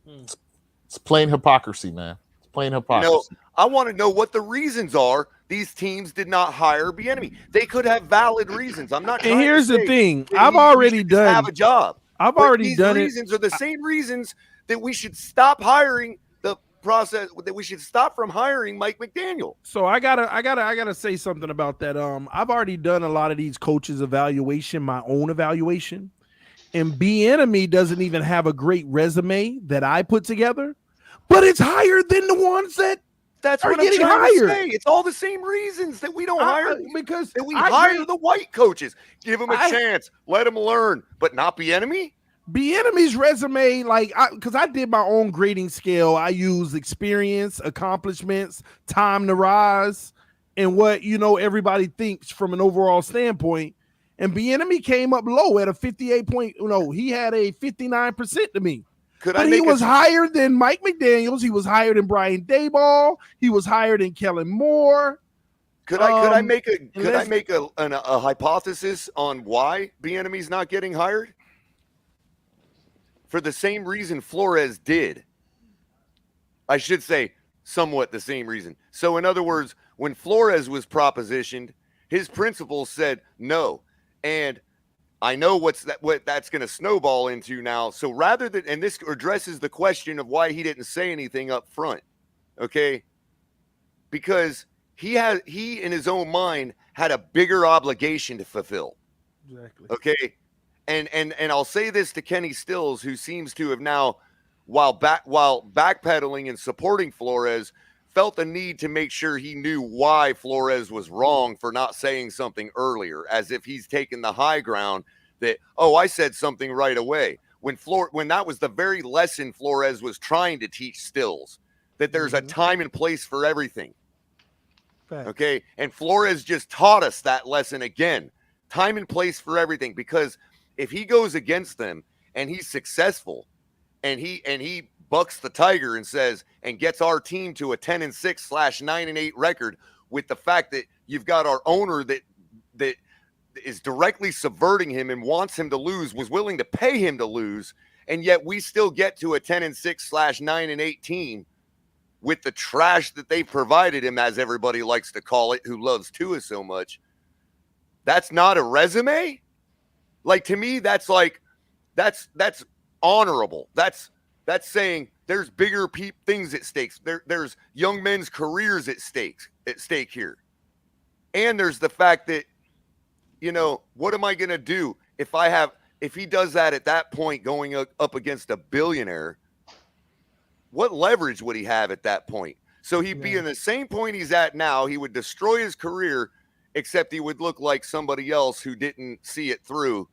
It's plain hypocrisy, man. It's plain hypocrisy. You know, I want to know what the reasons are these teams did not hire Bieniemy. They could have valid reasons. I'm not. And here's the thing: that I've already done have a job. I've But already these done it. reasons are the same reasons that we should stop hiring the process. That we should stop from hiring Mike McDaniel. So I gotta say something about that. I've already done a lot of these coaches' evaluation, my own evaluation, and Bieniemy doesn't even have a great resume that I put together, but it's higher than the ones that That's are what I'm getting trying to hired. say. It's all the same reasons that we don't hire because that we I hire agree. the white coaches. Give them a I- chance, let them learn, but not Bieniemy. Bieniemy's resume, because I did my own grading scale. I used experience, accomplishments, time to rise, and what everybody thinks from an overall standpoint. And Bieniemy came up low at a 58 point. No, he had a 59% to me. But he was higher than Mike McDaniels. He was higher than Brian Daboll. He was higher than Kellen Moore. Could I make a hypothesis on why Bieniemy's not getting hired? For the same reason Flores did. I should say somewhat the same reason. So in other words, when Flores was propositioned, his principals said no. And I know what that's going to snowball into now. So rather than, and this addresses the question of why he didn't say anything up front. Okay. Because he in his own mind had a bigger obligation to fulfill. Exactly. Okay. And I'll say this to Kenny Stills, who seems to have now, while backpedaling and supporting Flores, felt the need to make sure he knew why Flores was wrong for not saying something earlier, as if he's taken the high ground that, oh, I said something right away. When that was the very lesson Flores was trying to teach Stills, that there's a time and place for everything. Fact. Okay. And Flores just taught us that lesson again. Time and place for everything. Because if he goes against them and he's successful and he bucks the tiger and says and gets our team to a 10-6/9-8 record with the fact that you've got our owner that is directly subverting him and wants him to lose, was willing to pay him to lose, and yet we still get to a 10-6/9-8 team with the trash that they provided him, as everybody likes to call it, who loves Tua so much. That's not a resume. Like, to me, that's honorable. That's saying there's bigger things at stake. There's young men's careers at stake here. And there's the fact that, what am I going to do if he does that at that point going up against a billionaire? What leverage would he have at that point? So he'd be in the same point he's at now. He would destroy his career, except he would look like somebody else who didn't see it through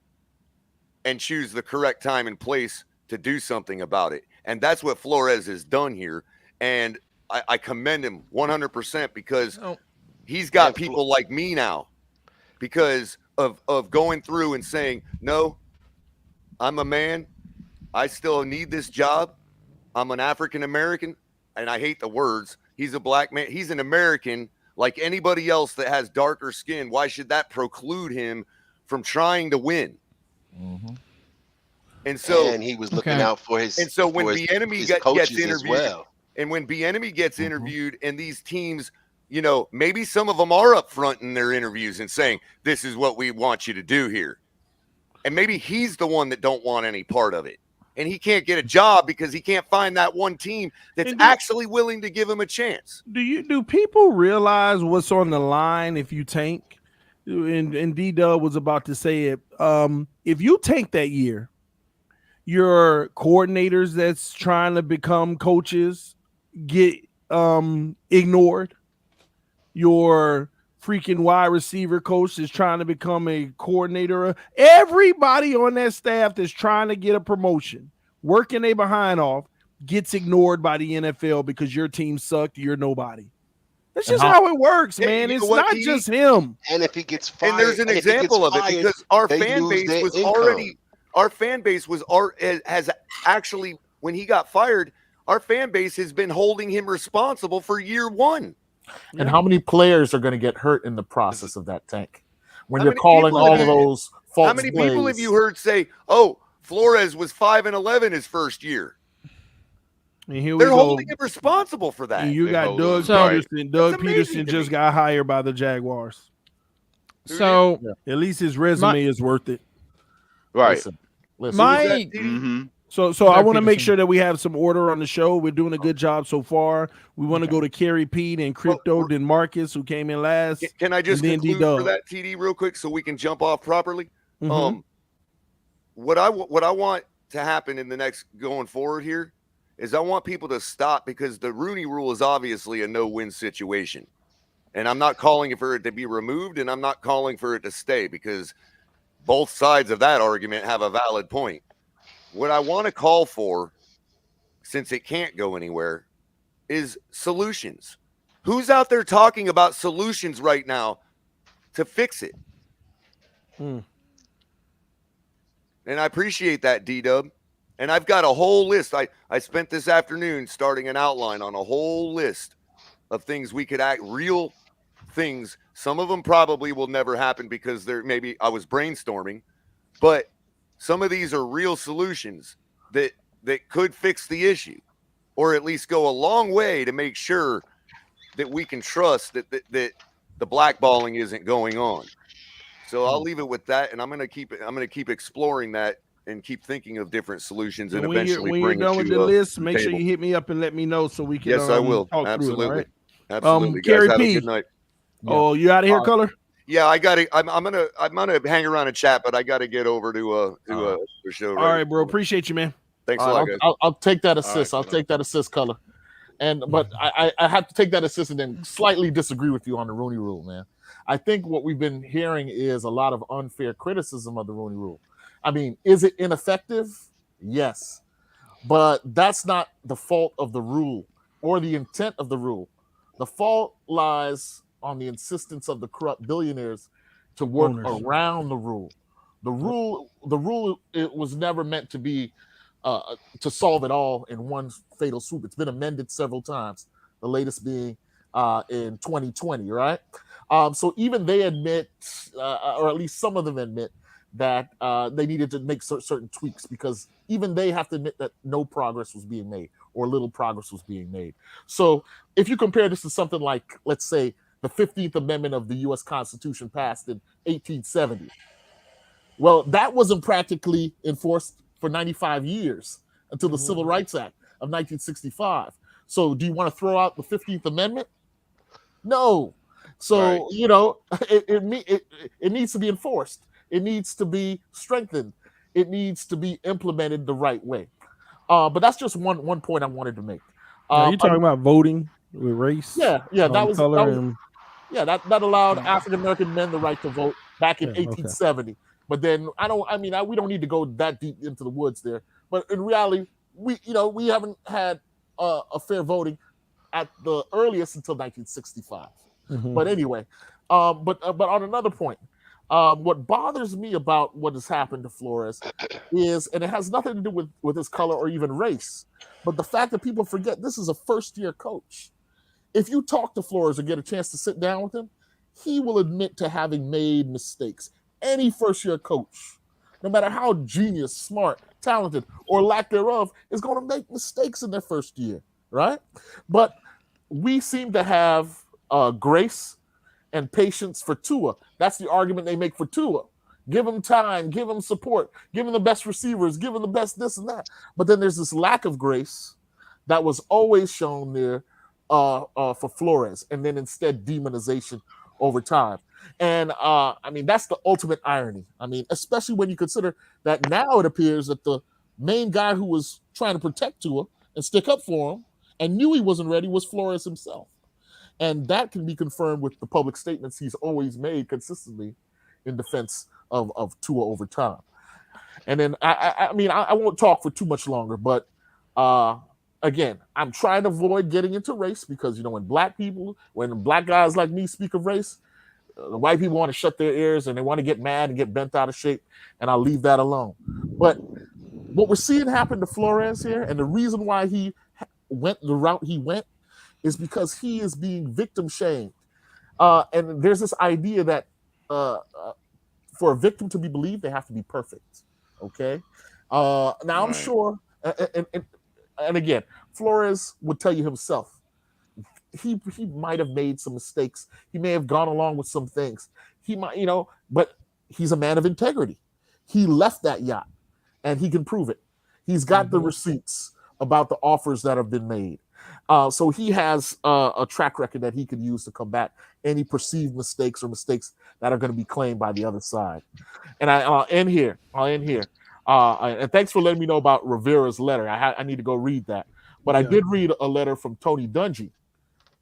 and choose the correct time and place to do something about it. And that's what Flores has done here. And I commend him 100% because he's got people like me now because of going through and saying, no, I'm a man. I still need this job. I'm an African-American, and I hate the words. He's a black man. He's an American like anybody else that has darker skin. Why should that preclude him from trying to win? Mm-hmm. And he was looking out for his. And so when Bieniemy gets interviewed, and when Bieniemy gets Mm-hmm. interviewed, and these teams, maybe some of them are up front in their interviews and saying, "This is what we want you to do here," and maybe he's the one that don't want any part of it, and he can't get a job because he can't find that one team that's actually willing to give him a chance. Do people realize what's on the line if you tank? And D-Dub was about to say it. If you tank that year, your coordinators that's trying to become coaches get ignored. Your freaking wide receiver coach is trying to become a coordinator. Everybody on that staff that's trying to get a promotion, working their behind off, gets ignored by the NFL because your team sucked. You're nobody. That's just how it works, man. It's not just him. And if he gets fired, and there's an example of it because our fan base has actually, when he got fired, our fan base has been holding him responsible for year one. And how many players are going to get hurt in the process of that tank? when you're calling all of those false How many people have plays. you heard say, "Oh, Flores was 5-11 his first year"? And here They're we go. holding him responsible for that. And you They got hold Doug him, right. Peterson. Doug That's amazing Peterson to just me. got hired by the Jaguars. So At least his resume is worth it. Right. Listen. my Mm-hmm. So I want to make sure that we have some order on the show. We're doing a good job so far. We want to go to Kerry Pete and Crypto, then Marcus, who came in last. Can I just and then conclude D-Dub. for that, TD, real quick, so we can jump off properly? Mhm. What I want to happen in the next going forward here is I want people to stop, because the Rooney Rule is obviously a no-win situation, and I'm not calling for it to be removed, and I'm not calling for it to stay, because both sides of that argument have a valid point. What I want to call for, since it can't go anywhere, is solutions. Who's out there talking about solutions right now to fix it? And I appreciate that, D-Dub. And I've got a whole list. I spent this afternoon starting an outline on a whole list of things we could real things. Some of them probably will never happen because maybe I was brainstorming, but some of these are real solutions that could fix the issue, or at least go a long way to make sure that we can trust that the blackballing isn't going on. So I'll leave it with that, and I'm gonna keep exploring that and keep thinking of different solutions, and eventually when bring you're done it with to the list, make table. sure you hit me up and let me know so we can. Yes, I will. Talk Absolutely. through it, all right? Absolutely. Kerry Guys, have P. a good night. Oh, you out of here, Color? Yeah, I got it. I'm gonna hang around and chat, but I got to get over to the show. All right, bro. Appreciate you, man. Thanks a lot, guys. I'll take that assist. All I'll take that assist, Color. But I have to take that assist and then slightly disagree with you on the Rooney Rule, man. I think what we've been hearing is a lot of unfair criticism of the Rooney Rule. I mean, is it ineffective? Yes. But that's not the fault of the rule or the intent of the rule. The fault lies on the insistence of the corrupt billionaires to work around the rule. The rule, it was never meant to be to solve it all in one fatal swoop. It's been amended several times, the latest being in 2020, right? So even they admit, or at least some of them admit, that they needed to make certain tweaks, because even they have to admit that no progress was being made, or little progress was being made. So if you compare this to something like, let's say, the 15th Amendment of the U.S. Constitution passed in 1870, well, that wasn't practically enforced for 95 years until the Civil Rights Act of 1965. So do you want to throw out the 15th Amendment? No. So, you know, it needs to be enforced. It needs to be strengthened. It needs to be implemented the right way. But that's just one point I wanted to make. Are you talking about voting with race? Yeah, that was color. that allowed African American men the right to vote back in 1870. But then we don't need to go that deep into the woods there. But in reality, we haven't had a fair voting at the earliest until 1965. But anyway, but on another point, what bothers me about what has happened to Flores is, and it has nothing to do with his color or even race, but the fact that people forget this is a first-year coach. If you talk to Flores or get a chance to sit down with him, he will admit to having made mistakes. Any first-year coach, no matter how genius, smart, talented, or lack thereof, is going to make mistakes in their first year, right? But we seem to have grace and patience for Tua. That's the argument they make for Tua. Give him time, give him support, give him the best receivers, give him the best this and that. But then there's this lack of grace that was always shown there for Flores, and then instead demonization over time. And that's the ultimate irony. I mean, especially when you consider that now it appears that the main guy who was trying to protect Tua and stick up for him and knew he wasn't ready was Flores himself. And that can be confirmed with the public statements he's always made consistently in defense of Tua over time. And then, I won't talk for too much longer, but again, I'm trying to avoid getting into race because, when black guys like me speak of race, the white people want to shut their ears and they want to get mad and get bent out of shape, and I'll leave that alone. But what we're seeing happen to Flores here, and the reason why he went the route he went, is because he is being victim shamed. And there's this idea that for a victim to be believed, they have to be perfect. Okay. Now I'm sure, and again, Flores would tell you himself, he might have made some mistakes. He may have gone along with some things. He might, but he's a man of integrity. He left that yacht, and he can prove it. He's got the receipts about the offers that have been made. So he has a track record that he could use to combat any perceived mistakes or mistakes that are going to be claimed by the other side. And I'll end here. And thanks for letting me know about Rivera's letter. I need to go read that. But I did read a letter from Tony Dungy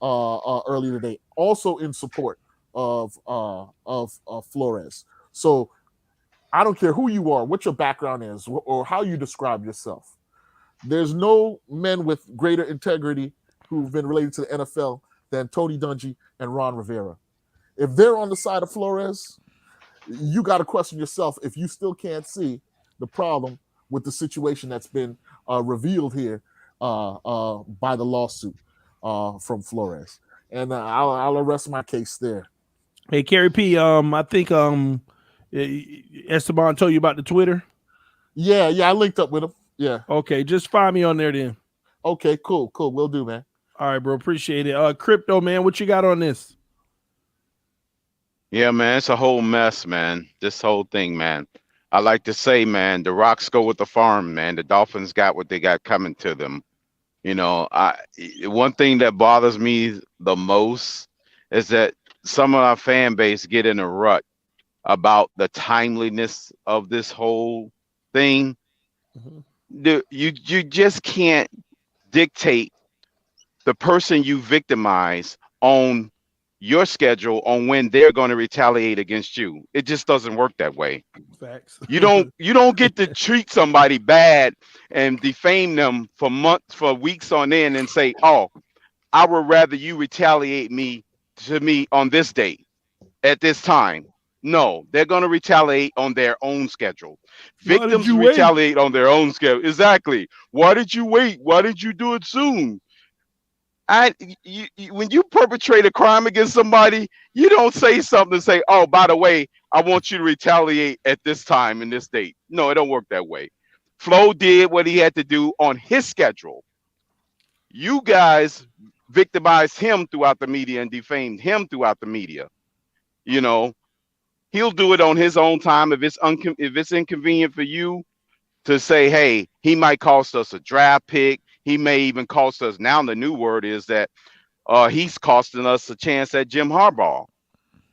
earlier today, also in support of Flores. So I don't care who you are, what your background is, or how you describe yourself. There's no men with greater integrity who've been related to the NFL than Tony Dungy and Ron Rivera. If they're on the side of Flores, you got to question yourself if you still can't see the problem with the situation that's been revealed here by the lawsuit from Flores. And I'll arrest my case there. Hey, Kerry P, I think Esteban told you about the Twitter. Yeah, I linked up with him. Yeah. Okay, just find me on there then. Okay, cool. Will do, man. All right, bro. Appreciate it. Crypto, man, what you got on this? Yeah, man, it's a whole mess, man. This whole thing, man. I like to say, man, the rocks go with the farm, man. The Dolphins got what they got coming to them. One thing that bothers me the most is that some of our fan base get in a rut about the timeliness of this whole thing. You just can't dictate the person you victimize on your schedule on when they're going to retaliate against you. It just doesn't work that way. Facts. You don't get to treat somebody bad and defame them for months, for weeks on end, and say, "Oh, I would rather you retaliate to me on this date at this time." No, they're going to retaliate on their own schedule. Victims retaliate on their own schedule. Exactly. Why did you wait? Why did you do it soon? When you perpetrate a crime against somebody, you don't say something and say, "Oh, by the way, I want you to retaliate at this time and this date." No, it don't work that way. Flo did what he had to do on his schedule. You guys victimized him throughout the media and defamed him throughout the media. He'll do it on his own time if it's inconvenient for you to say, "Hey, he might cost us a draft pick. He may even cost us." Now the new word is that he's costing us a chance at Jim Harbaugh.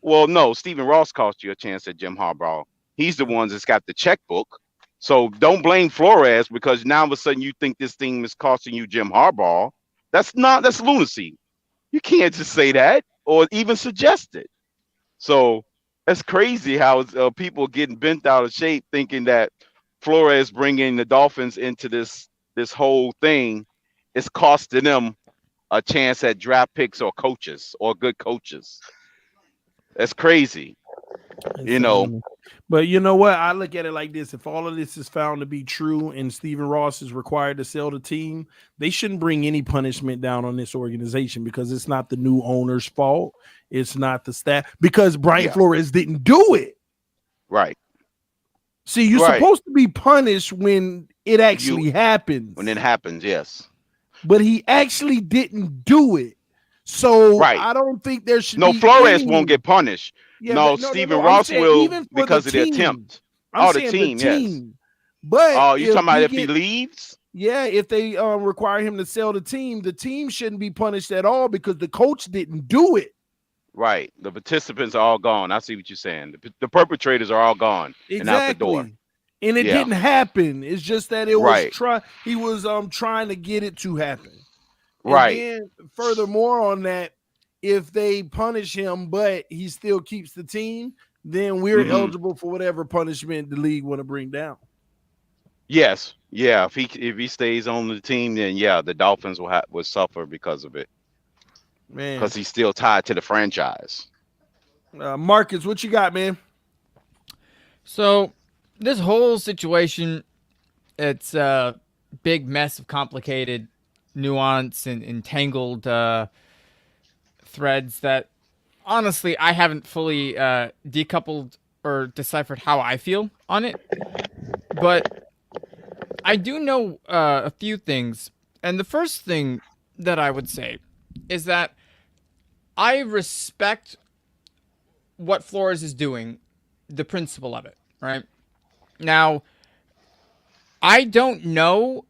Well, no, Stephen Ross cost you a chance at Jim Harbaugh. He's the one that's got the checkbook. So don't blame Flores because now all of a sudden you think this thing is costing you Jim Harbaugh. That's lunacy. You can't just say that or even suggest it. So that's crazy how people getting bent out of shape thinking that Flores bringing the Dolphins into this whole thing is costing them a chance at draft picks or coaches or good coaches. That's crazy. But you know what? I look at it like this. If all of this is found to be true and Stephen Ross is required to sell the team, they shouldn't bring any punishment down on this organization because it's not the new owner's fault. It's not the staff because Brian Flores didn't do it. Right. See, you're supposed to be punished when it actually happens. When it happens, yes. But he actually didn't do it. So I don't think there should be Flores won't get punished. Yeah, Stephen Ross will because of the attempt. The team. Yes. But you talking about if he leaves? Yeah, if they require him to sell the team shouldn't be punished at all because the coach didn't do it. Right. The participants are all gone. I see what you're saying. The perpetrators are all gone and out the door. And it didn't happen. It's just that it was he was trying to get it to happen. Right. And then furthermore on that, if they punish him but he still keeps the team, then we're eligible for whatever punishment the league want to bring down. Yes. Yeah. If he stays on the team, then the Dolphins will suffer because of it. Man, because he's still tied to the franchise. Marcus, what you got, man? So this whole situation, it's a big mess of complicated nuance and entangled threads that honestly I haven't fully decoupled or deciphered how I feel on it, but I do know a few things. And the first thing that I would say is that I respect what Flores is doing, the principle of it, right? Now, I don't know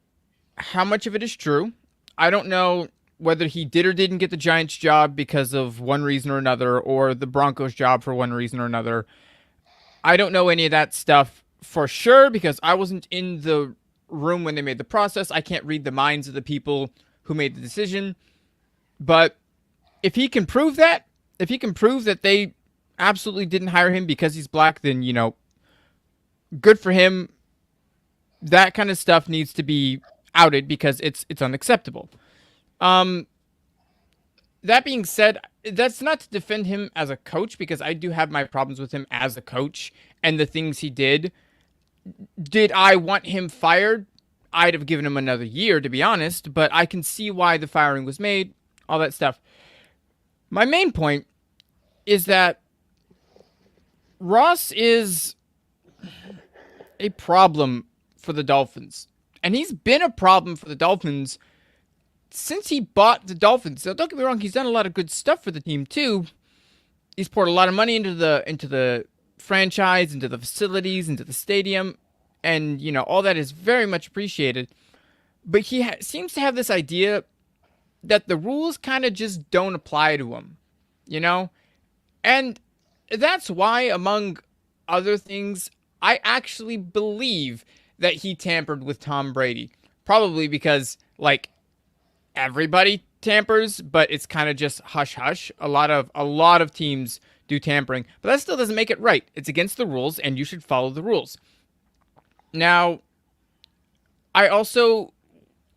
how much of it is true. I don't know whether he did or didn't get the Giants job because of one reason or another, or the Broncos job for one reason or another. I don't know any of that stuff for sure because I wasn't in the room when they made the process. I can't read the minds of the people who made the decision. But if he can prove that, they absolutely didn't hire him because he's black, then, you know, good for him. That kind of stuff needs to be outed because it's unacceptable. That being said, that's not to defend him as a coach because I do have my problems with him as a coach and the things he did. Did I want him fired? I'd have given him another year, to be honest, but I can see why the firing was made, all that stuff. My main point is that Ross is a problem for the Dolphins. And he's been a problem for the Dolphins since he bought the Dolphins. So don't get me wrong, he's done a lot of good stuff for the team too. He's poured a lot of money into the franchise, into the facilities, into the stadium, and you know all that is very much appreciated. But he seems to have this idea that the rules kind of just don't apply to him, you know? And that's why, among other things, I actually believe that he tampered with Tom Brady. Probably because, like, everybody tampers, but it's kind of just hush-hush. A lot of teams do tampering, but that still doesn't make it right. It's against the rules, and you should follow the rules. Now, I also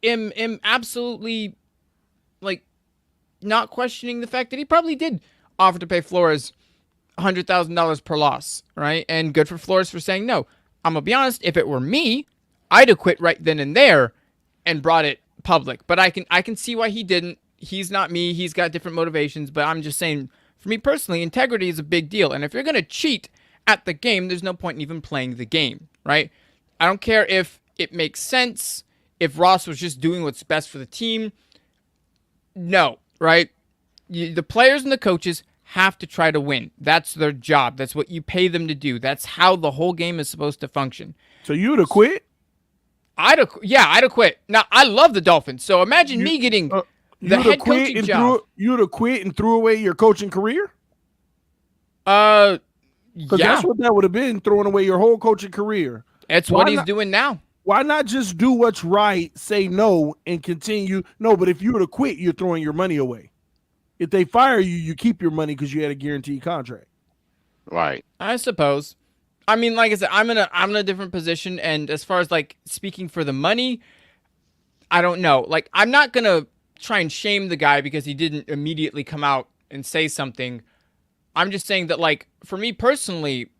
am absolutely, like, not questioning the fact that he probably did offer to pay Flores $100,000 per loss, right? And good for Flores for saying no. I'm going to be honest, if it were me, I'd have quit right then and there and brought it public. But I can see why he didn't. He's not me. He's got different motivations. But I'm just saying, for me personally, integrity is a big deal. And if you're going to cheat at the game, there's no point in even playing the game, right? I don't care if it makes sense, if Ross was just doing what's best for the team. No, right? The players and the coaches have to try to win. That's their job. That's what you pay them to do. That's how the whole game is supposed to function. So you would have quit? I'd have quit. Now, I love the Dolphins. So imagine me getting the head coaching job. You would have quit and threw away your coaching career? Yeah. That's what that would have been, throwing away your whole coaching career. That's what he's doing now. Why not just do what's right, say no, and continue? No, but if you would have quit, you're throwing your money away. If they fire you, you keep your money because you had a guaranteed contract. Right. I suppose. I mean, like I said, I'm in a different position, and as far as like speaking for the money, I don't know. Like, I'm not gonna try and shame the guy because he didn't immediately come out and say something. I'm just saying that, like, for me personally,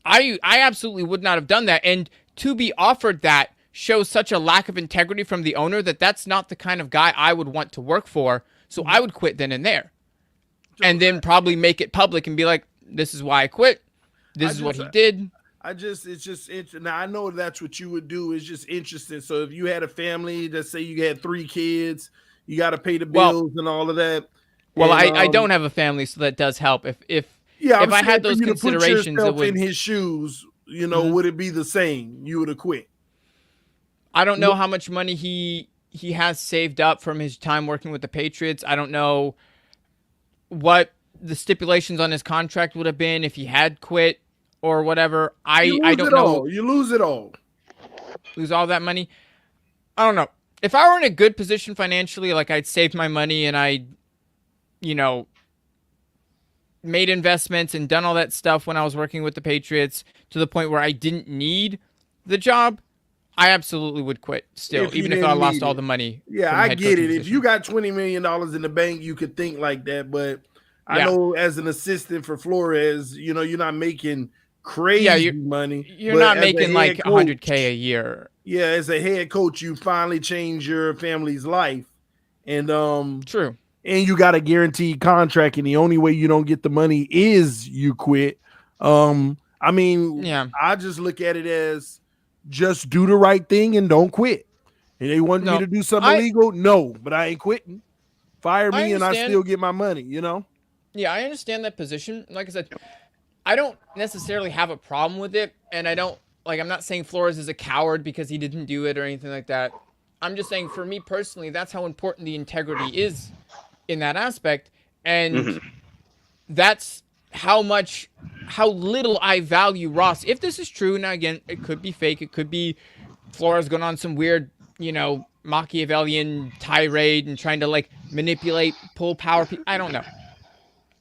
I absolutely would not have done that, and to be offered that shows such a lack of integrity from the owner that that's not the kind of guy I would want to work for. So I would quit then and there, and then probably make it public and be like, "This is why I quit. This is what he did." It's just now I know that's what you would do. It's just interesting. So if you had a family, let's say you had 3 kids, you got to pay the bills and all of that. Well, and, I don't have a family, so that does help. If I had those considerations, it would, in his shoes, you know, would it be the same? You would have quit. I don't know how much money he has saved up from his time working with the Patriots. I don't know what the stipulations on his contract would have been if he had quit or whatever. I don't know. You lose it all. Lose all that money? I don't know. If I were in a good position financially, like I'd saved my money and I, you know, made investments and done all that stuff when I was working with the Patriots to the point where I didn't need the job, I absolutely would quit still, even if I lost all the money. Yeah, I get it. If you got $20 million in the bank, you could think like that. But I know as an assistant for Flores, you know, you're not making crazy money. You're not making like $100K a year. Yeah, as a head coach, you finally change your family's life. And true. And you got a guaranteed contract, and the only way you don't get the money is you quit. I mean, Yeah. I just look at it as just do the right thing and don't quit. And they want me to do something illegal, no, but I ain't quitting. Fire me and I still get my money, you know? Yeah, I understand that position. Like I said, I don't necessarily have a problem with it, and I don't like. I'm not saying Flores is a coward because he didn't do it or anything like that. I'm just saying, for me personally, that's how important the integrity is in that aspect, and that's how little I value Ross. If this is true, now again, it could be fake. It could be Flores going on some weird, Machiavellian tirade and trying to like manipulate, pull power. I don't know.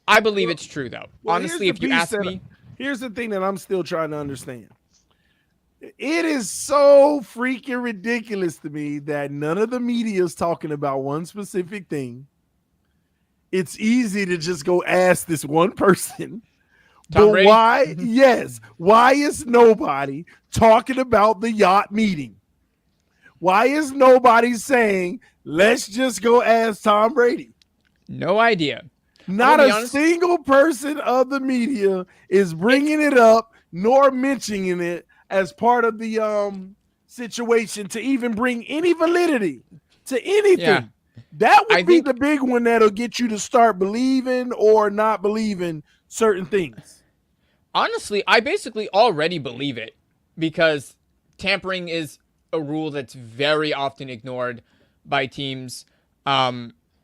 I believe it's true, though. Well, honestly, if you ask me. Here's the thing that I'm still trying to understand. It is so freaking ridiculous to me that none of the media is talking about one specific thing. It's easy to just go ask this one person. Tom but Brady? why? Yes. Why is nobody talking about the yacht meeting? Why is nobody saying, let's just go ask Tom Brady? No idea. Not a single person of the media is bringing it up nor mentioning it as part of the situation to even bring any validity to anything. Yeah. That would be the big one that'll get you to start believing or not believing certain things. Honestly, I basically already believe it because tampering is a rule that's very often ignored by teams.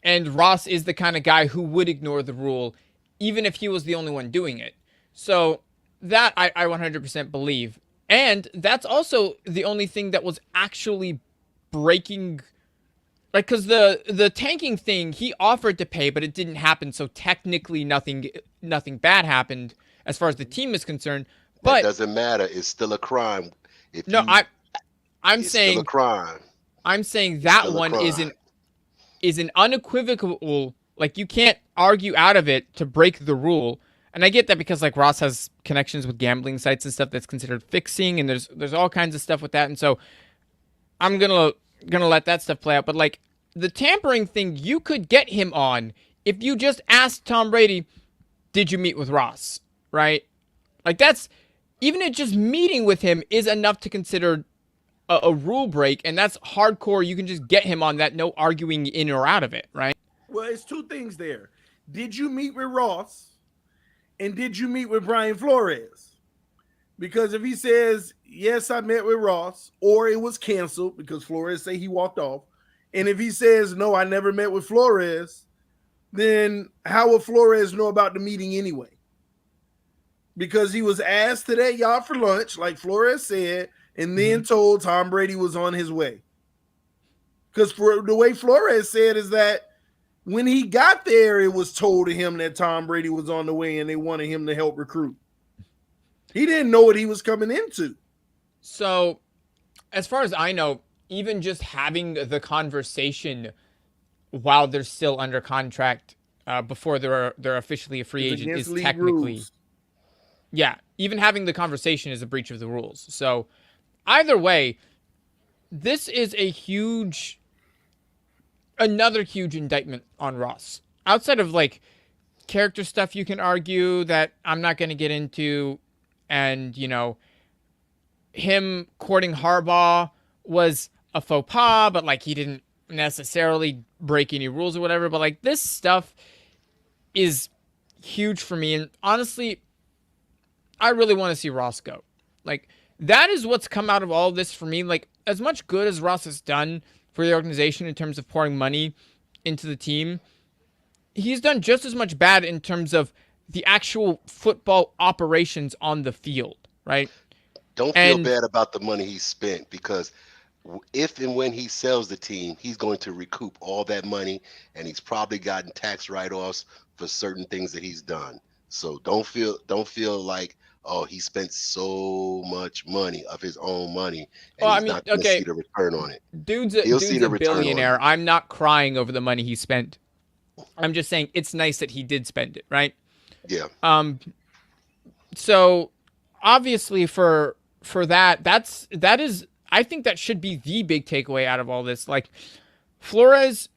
And Ross is the kind of guy who would ignore the rule, even if he was the only one doing it. So that I 100% believe. And that's also the only thing that was actually breaking, like, because the tanking thing, he offered to pay, but it didn't happen. So technically nothing bad happened as far as the team is concerned. But it doesn't matter. It's still a crime. I'm saying still a crime. I'm saying that one is an unequivocal, like, you can't argue out of it to break the rule. And I get that because, like, Ross has connections with gambling sites and stuff that's considered fixing, and there's all kinds of stuff with that. And so I'm gonna let that stuff play out. But, like, the tampering thing, you could get him on if you just asked Tom Brady, did you meet with Ross? Right? Like, that's, even it just meeting with him is enough to consider a rule break, and that's hardcore. You can just get him on that, no arguing in or out of it, right? Well, it's two things there. Did you meet with Ross? And did you meet with Brian Flores? Because if he says, yes, I met with Ross, or it was canceled because Flores say he walked off, and if he says, no, I never met with Flores, then how would Flores know about the meeting anyway? Because he was asked to that yacht for lunch, like Flores said, and then told Tom Brady was on his way. Because for the way Flores said is that when he got there, it was told to him that Tom Brady was on the way and they wanted him to help recruit. He didn't know what he was coming into. So, as far as I know, even just having the conversation while they're still under contract before they're officially a free agent is technically rules. Yeah, even having the conversation is a breach of the rules. So, either way, this is another huge indictment on Ross. Outside of, like, character stuff you can argue that I'm not going to get into, and, him courting Harbaugh was a faux pas, but, like, he didn't necessarily break any rules or whatever, but, like, this stuff is huge for me, and honestly, I really want to see Ross go. Like, that is what's come out of all of this for me. Like, as much good as Ross has done for the organization in terms of pouring money into the team, he's done just as much bad in terms of the actual football operations on the field, right? Don't feel bad about the money he spent, because if and when he sells the team, he's going to recoup all that money, and he's probably gotten tax write-offs for certain things that he's done. So don't feel like, oh, he spent so much money of his own money, and he's not going to see the return on it. Dude's a billionaire. I'm not crying over the money he spent. I'm just saying it's nice that he did spend it, right? Yeah. So obviously for that is I think that should be the big takeaway out of all this. Like, Flores,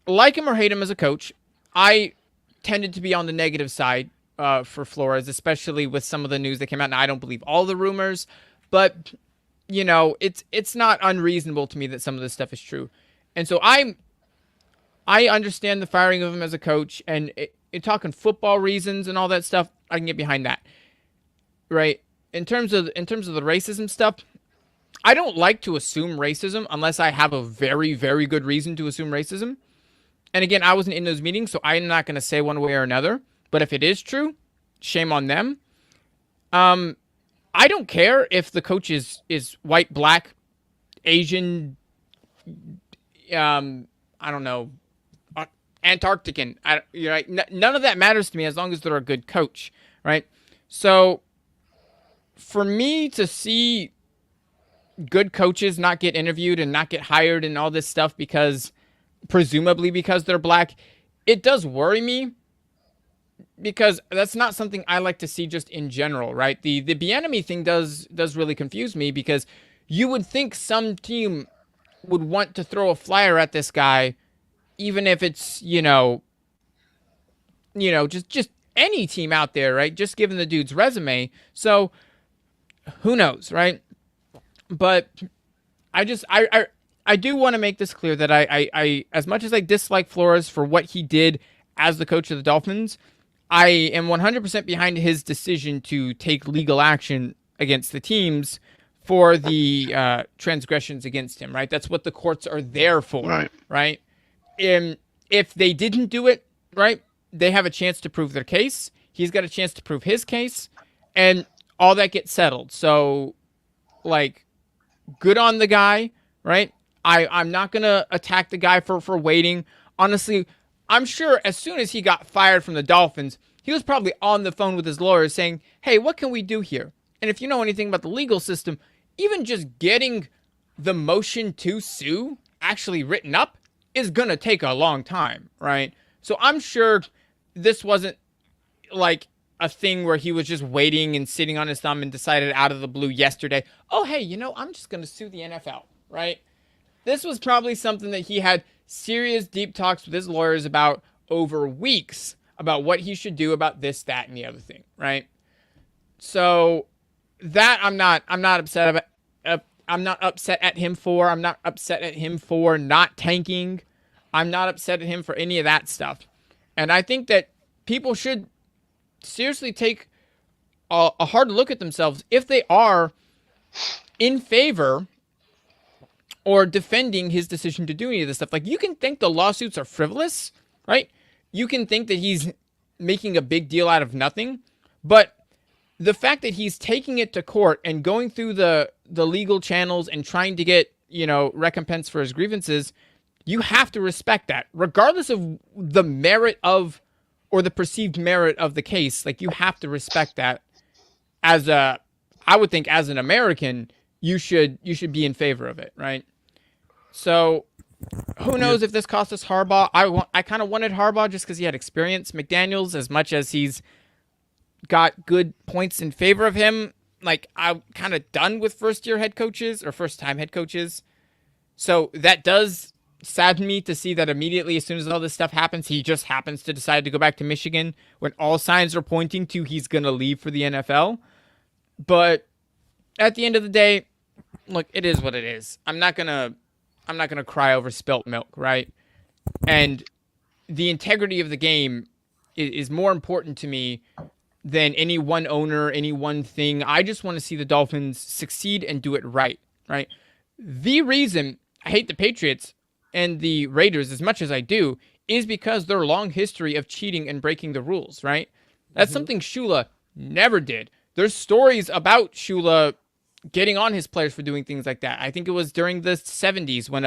like him or hate him as a coach, I tended to be on the negative side for Flores, especially with some of the news that came out. Now, I don't believe all the rumors, but you know, it's not unreasonable to me that some of this stuff is true. And so I understand the firing of him as a coach, and in talking football reasons and all that stuff, I can get behind that. Right? In terms of the racism stuff, I don't like to assume racism unless I have a very, very good reason to assume racism. And again, I wasn't in those meetings, so I'm not going to say one way or another. But if it is true, shame on them. I don't care if the coach is white, black, Asian, I don't know, Antarctican. Right? None of that matters to me as long as they're a good coach, right? So for me to see good coaches not get interviewed and not get hired and all this stuff presumably because they're black, it does worry me, because that's not something I like to see just in general, right? The Bieniemy thing does really confuse me, because you would think some team would want to throw a flyer at this guy, even if it's, just any team out there, right? Just given the dude's resume. So who knows, right? But I do want to make this clear that I as much as I dislike Flores for what he did as the coach of the Dolphins, I am 100% behind his decision to take legal action against the teams for the transgressions against him, right? That's what the courts are there for, right? And if they didn't do it, right, they have a chance to prove their case. He's got a chance to prove his case, and all that gets settled. So, good on the guy, right? I'm not going to attack the guy for waiting. Honestly, I'm sure as soon as he got fired from the Dolphins, he was probably on the phone with his lawyers saying, hey, what can we do here? And if you know anything about the legal system, even just getting the motion to sue actually written up is going to take a long time, right? So I'm sure this wasn't like a thing where he was just waiting and sitting on his thumb and decided out of the blue yesterday, oh, hey, I'm just going to sue the NFL, right? This was probably something that he had serious deep talks with his lawyers about over weeks, about what he should do about this, that, and the other thing, right? So that I'm not upset about. I'm not upset at him for. I'm not upset at him for not tanking. I'm not upset at him for any of that stuff. And I think that people should seriously take a hard look at themselves if they are in favor or defending his decision to do any of this stuff. Like, you can think the lawsuits are frivolous, right? You can think that he's making a big deal out of nothing, but the fact that he's taking it to court and going through the legal channels and trying to get, recompense for his grievances, you have to respect that, regardless of the merit of, or the perceived merit of the case. Like, you have to respect that. I would think as an American, you should be in favor of it, right? So who knows if this cost us Harbaugh? I kind of wanted Harbaugh just because he had experience. McDaniels, as much as he's got good points in favor of him, I'm kind of done with first-time head coaches. So that does sadden me to see that immediately, as soon as all this stuff happens, he just happens to decide to go back to Michigan when all signs are pointing to he's going to leave for the NFL. But at the end of the day, look, it is what it is. I'm not gonna cry over spilt milk, right? And the integrity of the game is more important to me than any one owner, any one thing. I just want to see the Dolphins succeed and do it right, right? The reason I hate the Patriots and the Raiders as much as I do is because their long history of cheating and breaking the rules, right? That's something Shula never did. There's stories about Shula getting on his players for doing things like that. I think it was during the 70s when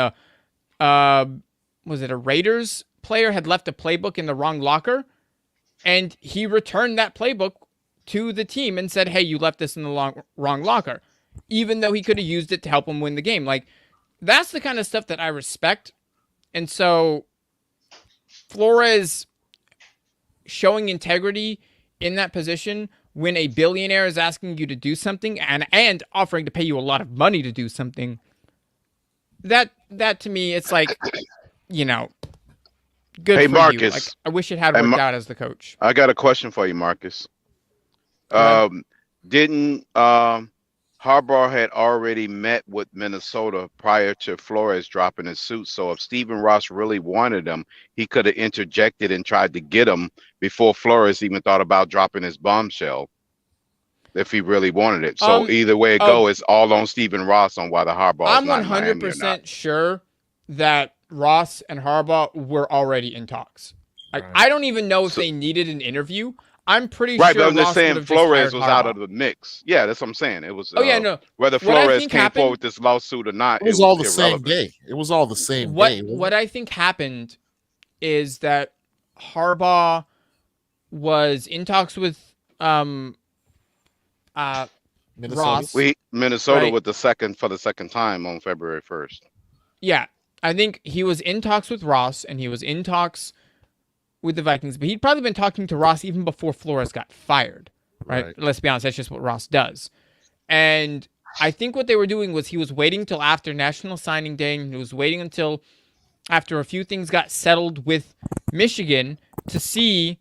was it a Raiders player had left a playbook in the wrong locker, and he returned that playbook to the team and said, hey, you left this in the wrong locker, even though he could have used it to help him win the game. Like, that's the kind of stuff that I respect. And so Flores showing integrity in that position when a billionaire is asking you to do something and offering to pay you a lot of money to do something, that to me, it's like, good Hey, for you. Like, Marcus. I wish it had Hey, worked out as the coach. I got a question for you, Marcus. Go ahead. Didn't Harbaugh had already met with Minnesota prior to Flores dropping his suit? So if Stephen Ross really wanted him, he could have interjected and tried to get him before Flores even thought about dropping his bombshell. If he really wanted it. So either way it go, it's all on Stephen Ross on why the Harbaugh is not in Miami or not. 100% sure that Ross and Harbaugh were already in talks. Like, I don't even know if they needed an interview. I'm pretty sure. But I'm just Ross saying would've Flores just was hired out Harbaugh. of the mix. Yeah, that's what I'm saying. It was. Oh yeah, no. Whether What I Flores think came happened- forward with this lawsuit or not, It was all the same irrelevant. day. It was all the same day. What I think happened is that Harbaugh was in talks with Minnesota. Ross. Minnesota Right. with the second time on February 1st. Yeah, I think he was in talks with Ross and he was in talks with the Vikings, but he'd probably been talking to Ross even before Flores got fired, right? Let's be honest, that's just what Ross does. And I think what they were doing was he was waiting till after National Signing Day, and he was waiting until after a few things got settled with Michigan to see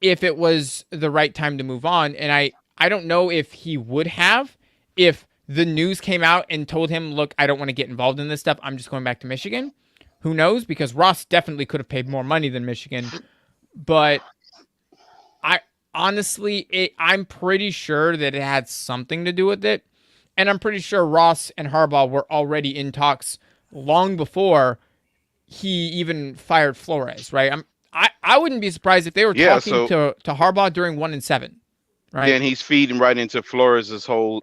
if it was the right time to move on. And I don't know if he would have if the news came out and told him, look, I don't want to get involved in this stuff. I'm just going back to Michigan. Who knows? Because Ross definitely could have paid more money than Michigan. But I'm pretty sure that it had something to do with it. And I'm pretty sure Ross and Harbaugh were already in talks long before he even fired Flores, right? I wouldn't be surprised if they were talking to Harbaugh during 1-7. Right. Then he's feeding right into Flores' whole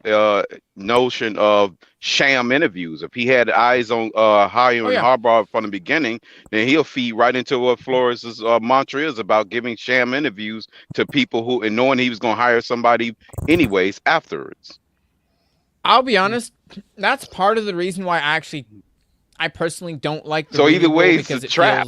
notion of sham interviews. If he had eyes on hiring Harbaugh from the beginning, then he'll feed right into what Flores' mantra is about giving sham interviews to people who, and knowing he was going to hire somebody anyways afterwards. I'll be honest, that's part of the reason why I personally don't like the So Rooney either way, Rule, it's a because trap.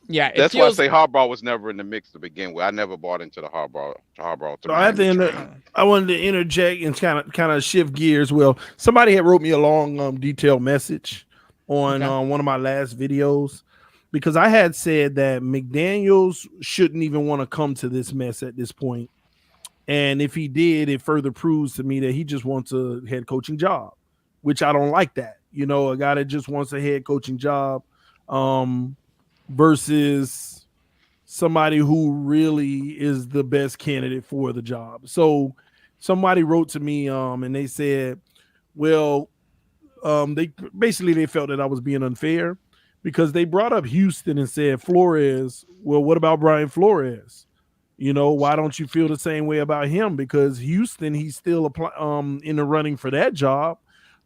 Yeah, that's why I say Harbaugh was never in the mix to begin with. I never bought into the Harbaugh. So I wanted to interject and kind of shift gears. Well, somebody had wrote me a long, detailed message on one of my last videos because I had said that McDaniels shouldn't even want to come to this mess at this point, and if he did, it further proves to me that he just wants a head coaching job, which I don't like. That a guy that just wants a head coaching job. Versus somebody who really is the best candidate for the job. So somebody wrote to me and they said, well, they felt that I was being unfair because they brought up Houston and said, Flores, well, what about Brian Flores? Why don't you feel the same way about him? Because Houston, he's still in the running for that job.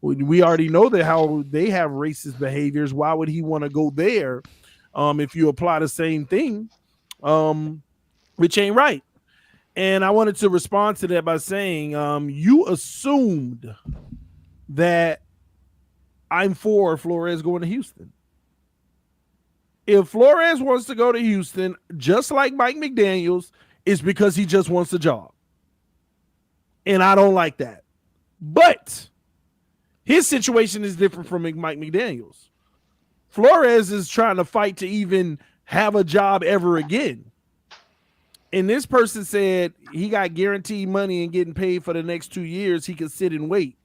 We already know that how they have racist behaviors. Why would he want to go there? If you apply the same thing, which ain't right. And I wanted to respond to that by saying, you assumed that I'm for Flores going to Houston. If Flores wants to go to Houston, just like Mike McDaniels, it's because he just wants a job. And I don't like that. But his situation is different from Mike McDaniels. Flores is trying to fight to even have a job ever again. And this person said he got guaranteed money and getting paid for the next 2 years. He could sit and wait.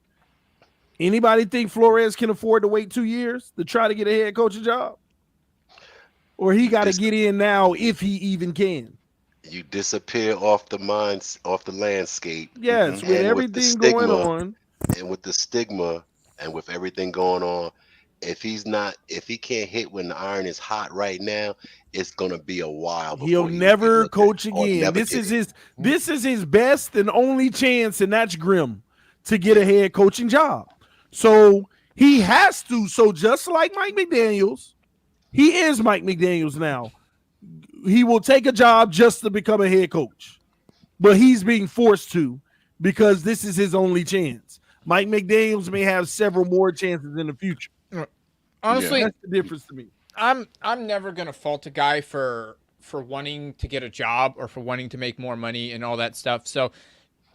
Anybody think Flores can afford to wait 2 years to try to get a head coaching job? Or he got to get in now if he even can? You disappear off the landscape. Yes, with everything going on. And with the stigma and with everything going on, if he can't hit when the iron is hot right now, it's gonna be a while. He'll never coach again. This is his best and only chance, and that's grim to get a head coaching job. So he has to. So just like Mike McDaniels, he is Mike McDaniels now. He will take a job just to become a head coach, but he's being forced to because this is his only chance. Mike McDaniels may have several more chances in the future. Honestly, that's the difference to me. I'm never gonna fault a guy for wanting to get a job or for wanting to make more money and all that stuff. So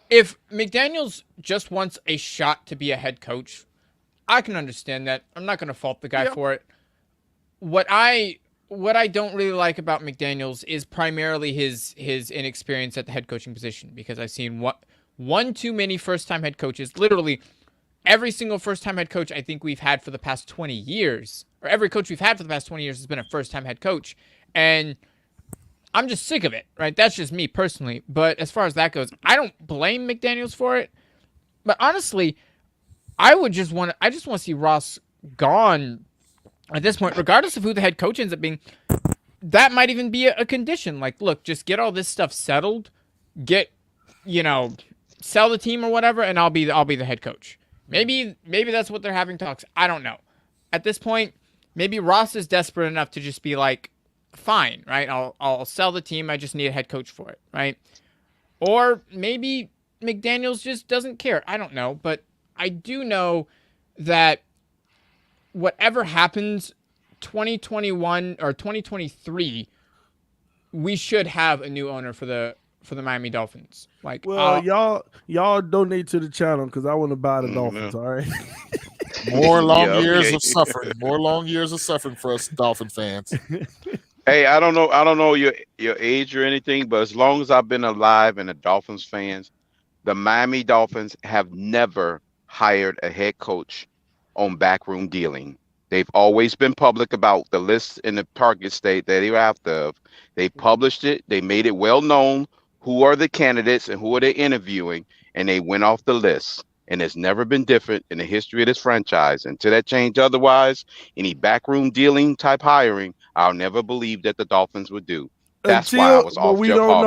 if McDaniels just wants a shot to be a head coach, I can understand that. I'm not gonna fault the guy for it. What I what I don't really like about McDaniels is primarily his inexperience at the head coaching position, because I've seen one too many first-time head coaches. Literally, every single first-time head coach I think we've had for the past 20 years, or every coach we've had for the past 20 years has been a first-time head coach, and I'm just sick of it, right? That's just me personally. But as far as that goes, I don't blame McDaniels for it. But honestly, I just want to see Ross gone at this point, regardless of who the head coach ends up being. That might even be a condition. Like, look, just get all this stuff settled, sell the team or whatever, and I'll be the head coach. Maybe that's what they're having talks. I don't know. At this point, maybe Ross is desperate enough to just be like, fine, right? I'll sell the team. I just need a head coach for it, right? Or maybe McDaniels just doesn't care. I don't know, but I do know that whatever happens 2021 or 2023, we should have a new owner for the Miami Dolphins. Like, well, y'all donate to the channel because I want to buy the Dolphins. All right. More long years of suffering. More long years of suffering for us Dolphin fans. Hey, I don't know your age or anything, but as long as I've been alive and the Dolphins fans, the Miami Dolphins have never hired a head coach on backroom dealing. They've always been public about the list in the target state that they were after. They published it. They made it well known who are the candidates and who are they interviewing, and they went off the list. And it's never been different in the history of this franchise. Until that change otherwise, any backroom dealing type hiring, I'll never believe that the Dolphins would do. That's why I was off. We don't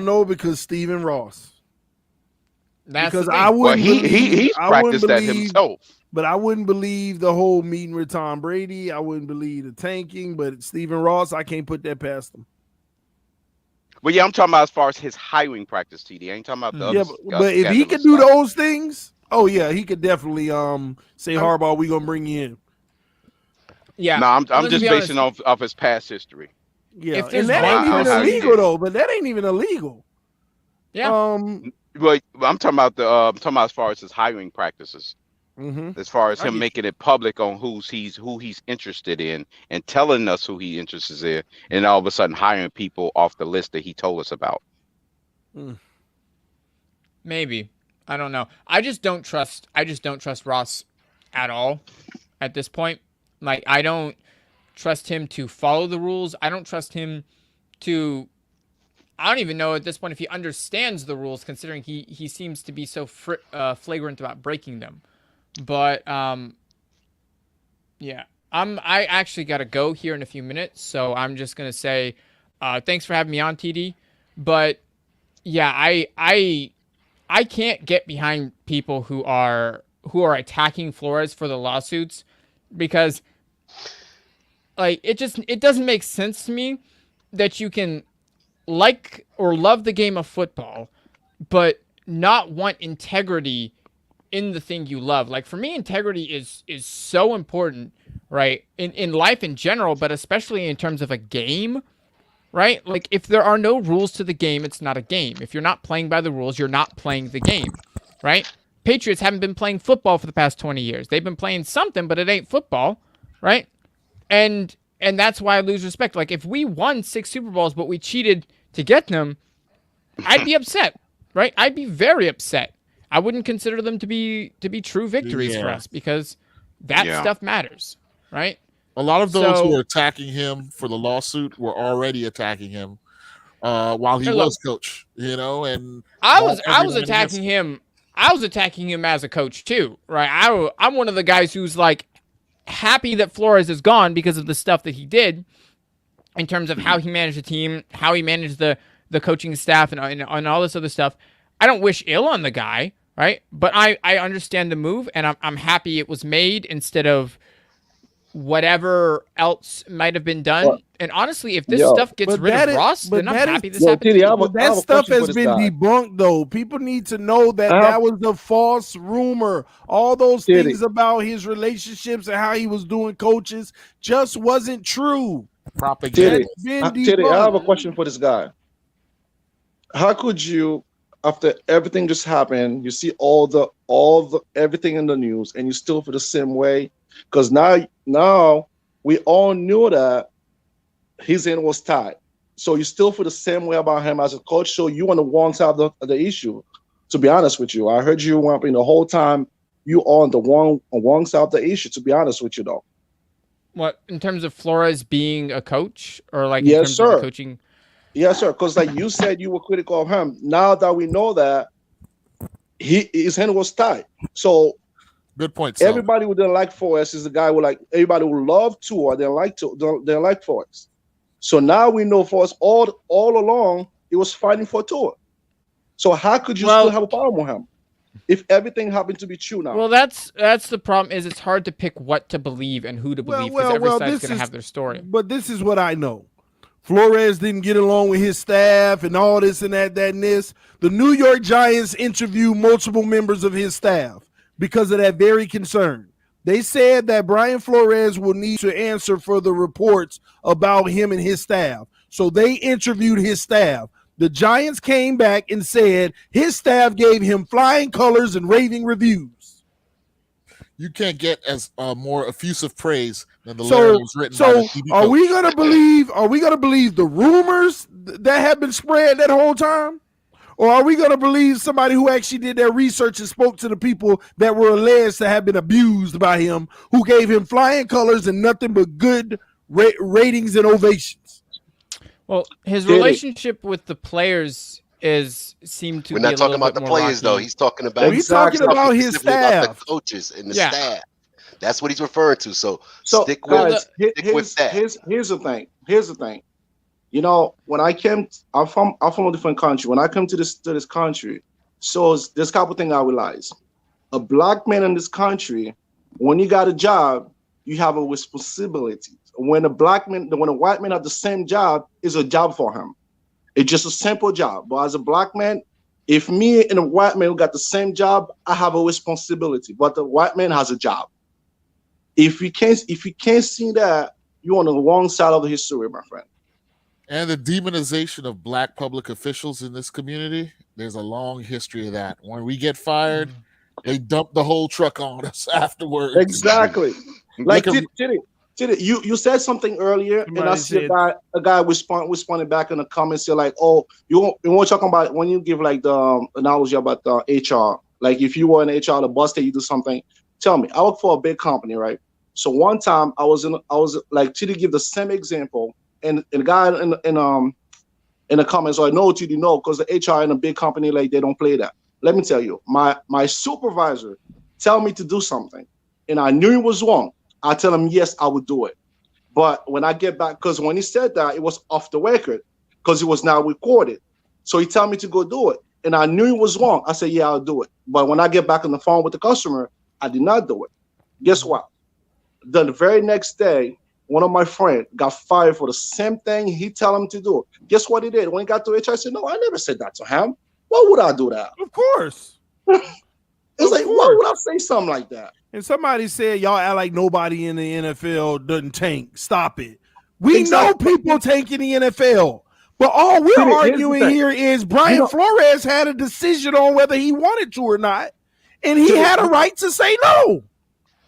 know because Stephen Ross. That's because I wouldn't. He's practiced that himself. But I wouldn't believe the whole meeting with Tom Brady. I wouldn't believe the tanking. But Stephen Ross, I can't put that past him. But yeah, I'm talking about as far as his hiring practice, TD. I ain't talking about the other. But if he could do those things, oh yeah, he could definitely say Harbaugh, we gonna bring you in. Yeah. No, I'm just basing off his past history. Yeah, and that ain't even illegal though. But that ain't even illegal. Yeah. But I'm talking about as far as his hiring practices. Mm-hmm. As far as him making it public on who he's interested in and telling us who he's interested in, and all of a sudden hiring people off the list that he told us about. Maybe. I don't know. I just don't trust Ross at all at this point. Like, I don't trust him to follow the rules. I don't trust him to. I don't even know at this point if he understands the rules, considering he seems to be so flagrant about breaking them. But yeah, I actually got to go here in a few minutes, so I'm just gonna say thanks for having me on, TD. But yeah, I can't get behind people who are attacking Flores for the lawsuits, because like it doesn't make sense to me that you can like or love the game of football but not want integrity in the thing you love. Like, for me, integrity is so important, right? In life in general, but especially in terms of a game, right? Like, if there are no rules to the game, it's not a game. If you're not playing by the rules, you're not playing the game, right? Patriots haven't been playing football for the past 20 years. They've been playing something, but it ain't football, right? And that's why I lose respect. Like, if we won 6 Super Bowls, but we cheated to get them, I'd be upset, right? I'd be very upset. I wouldn't consider them to be true victories for us, because that stuff matters, right? A lot of those who are attacking him for the lawsuit were already attacking him while he was coach, and I was attacking him. I was attacking him as a coach too, right? I'm one of the guys who's like happy that Flores is gone because of the stuff that he did in terms of how he managed the team, how he managed the coaching staff and all this other stuff. I don't wish ill on the guy, right? But I understand the move, and I'm happy it was made instead of whatever else might have been done. Well, and honestly, if this stuff gets rid of Ross, then I'm happy this happened. That stuff has been debunked, though. People need to know that that was a false rumor. All those things about his relationships and how he was doing coaches just wasn't true. Propaganda. I have a question for this guy. How could you, after everything just happened, you see all the everything in the news, and you still feel the same way? Because now we all knew that his hand was tied. So you still feel the same way about him as a coach. So you on the wrong side of the issue. To be honest with you, I heard you the whole time. You on the wrong side of the issue. To be honest with you, though. What, in terms of Flores being a coach, or like in Yes, terms of sir. the coaching? Yes, sir. Because like you said, you were critical of him. Now that we know that his hand was tied, so good point. Everybody who didn't like Flores is the guy who like everybody who loved Tua didn't like Flores. So now we know Flores all along he was fighting for Tua. So how could you still have a problem with him if everything happened to be true now? Well, that's the problem. Is it's hard to pick what to believe and who to believe because every side's going to have their story. But this is what I know. Flores didn't get along with his staff and all this and that and this. The New York Giants interviewed multiple members of his staff because of that very concern. They said that Brian Flores will need to answer for the reports about him and his staff. So they interviewed his staff. The Giants came back and said his staff gave him flying colors and raving reviews. You can't get as more effusive praise than the letter that was written by the TV are coach. we gonna believe? Are we gonna believe the rumors that have been spread that whole time, or are we gonna believe somebody who actually did their research and spoke to the people that were alleged to have been abused by him, who gave him flying colors and nothing but good ratings and ovations? Well, his relationship with the players seemed to. We're be not a talking little about bit the more players rocky. though. He's talking about. He's talking about his staff, about the coaches and the staff. That's what he's referring to. So stick guys, with that. Here's the thing. Here's the thing. You know, when I'm from a different country. When I come to this country, so there's a couple things I realize. A black man in this country, when you got a job, you have a responsibility. When a white man have the same job, it's a job for him. It's just a simple job. But as a black man, if me and a white man who got the same job, I have a responsibility. But the white man has a job. If you can't see that, you're on the wrong side of the history, my friend. And the demonization of black public officials in this community, there's a long history of that. When we get fired, they dump the whole truck on us afterwards. Exactly. Like you said something earlier, and I see a guy responded back in the comments. You're like, oh, you want to talk about when you give like the analogy about the HR. Like if you were in HR, the boss that you do something. Tell me, I work for a big company, right? So one time I was like to give the same example, and the guy in the comments, I know what you do know because the HR in a big company like they don't play that. Let me tell you, my supervisor tell me to do something, and I knew it was wrong. I tell him yes, I would do it. But when I get back, because when he said that, it was off the record because it was now recorded. So he tell me to go do it, and I knew it was wrong. I said, yeah, I'll do it. But when I get back on the phone with the customer, I did not do it. Guess what? The very next day, one of my friends got fired for the same thing he tell him to do. Guess what he did? When he got to HR, I said, no, I never said that to him. Why would I do that? Of course. It's like, why would I say something like that? And somebody said, y'all act like nobody in the NFL doesn't tank. Stop it. We know people tank in the NFL. But all we're arguing here is Brian Flores had a decision on whether he wanted to or not. And he had a right to say no.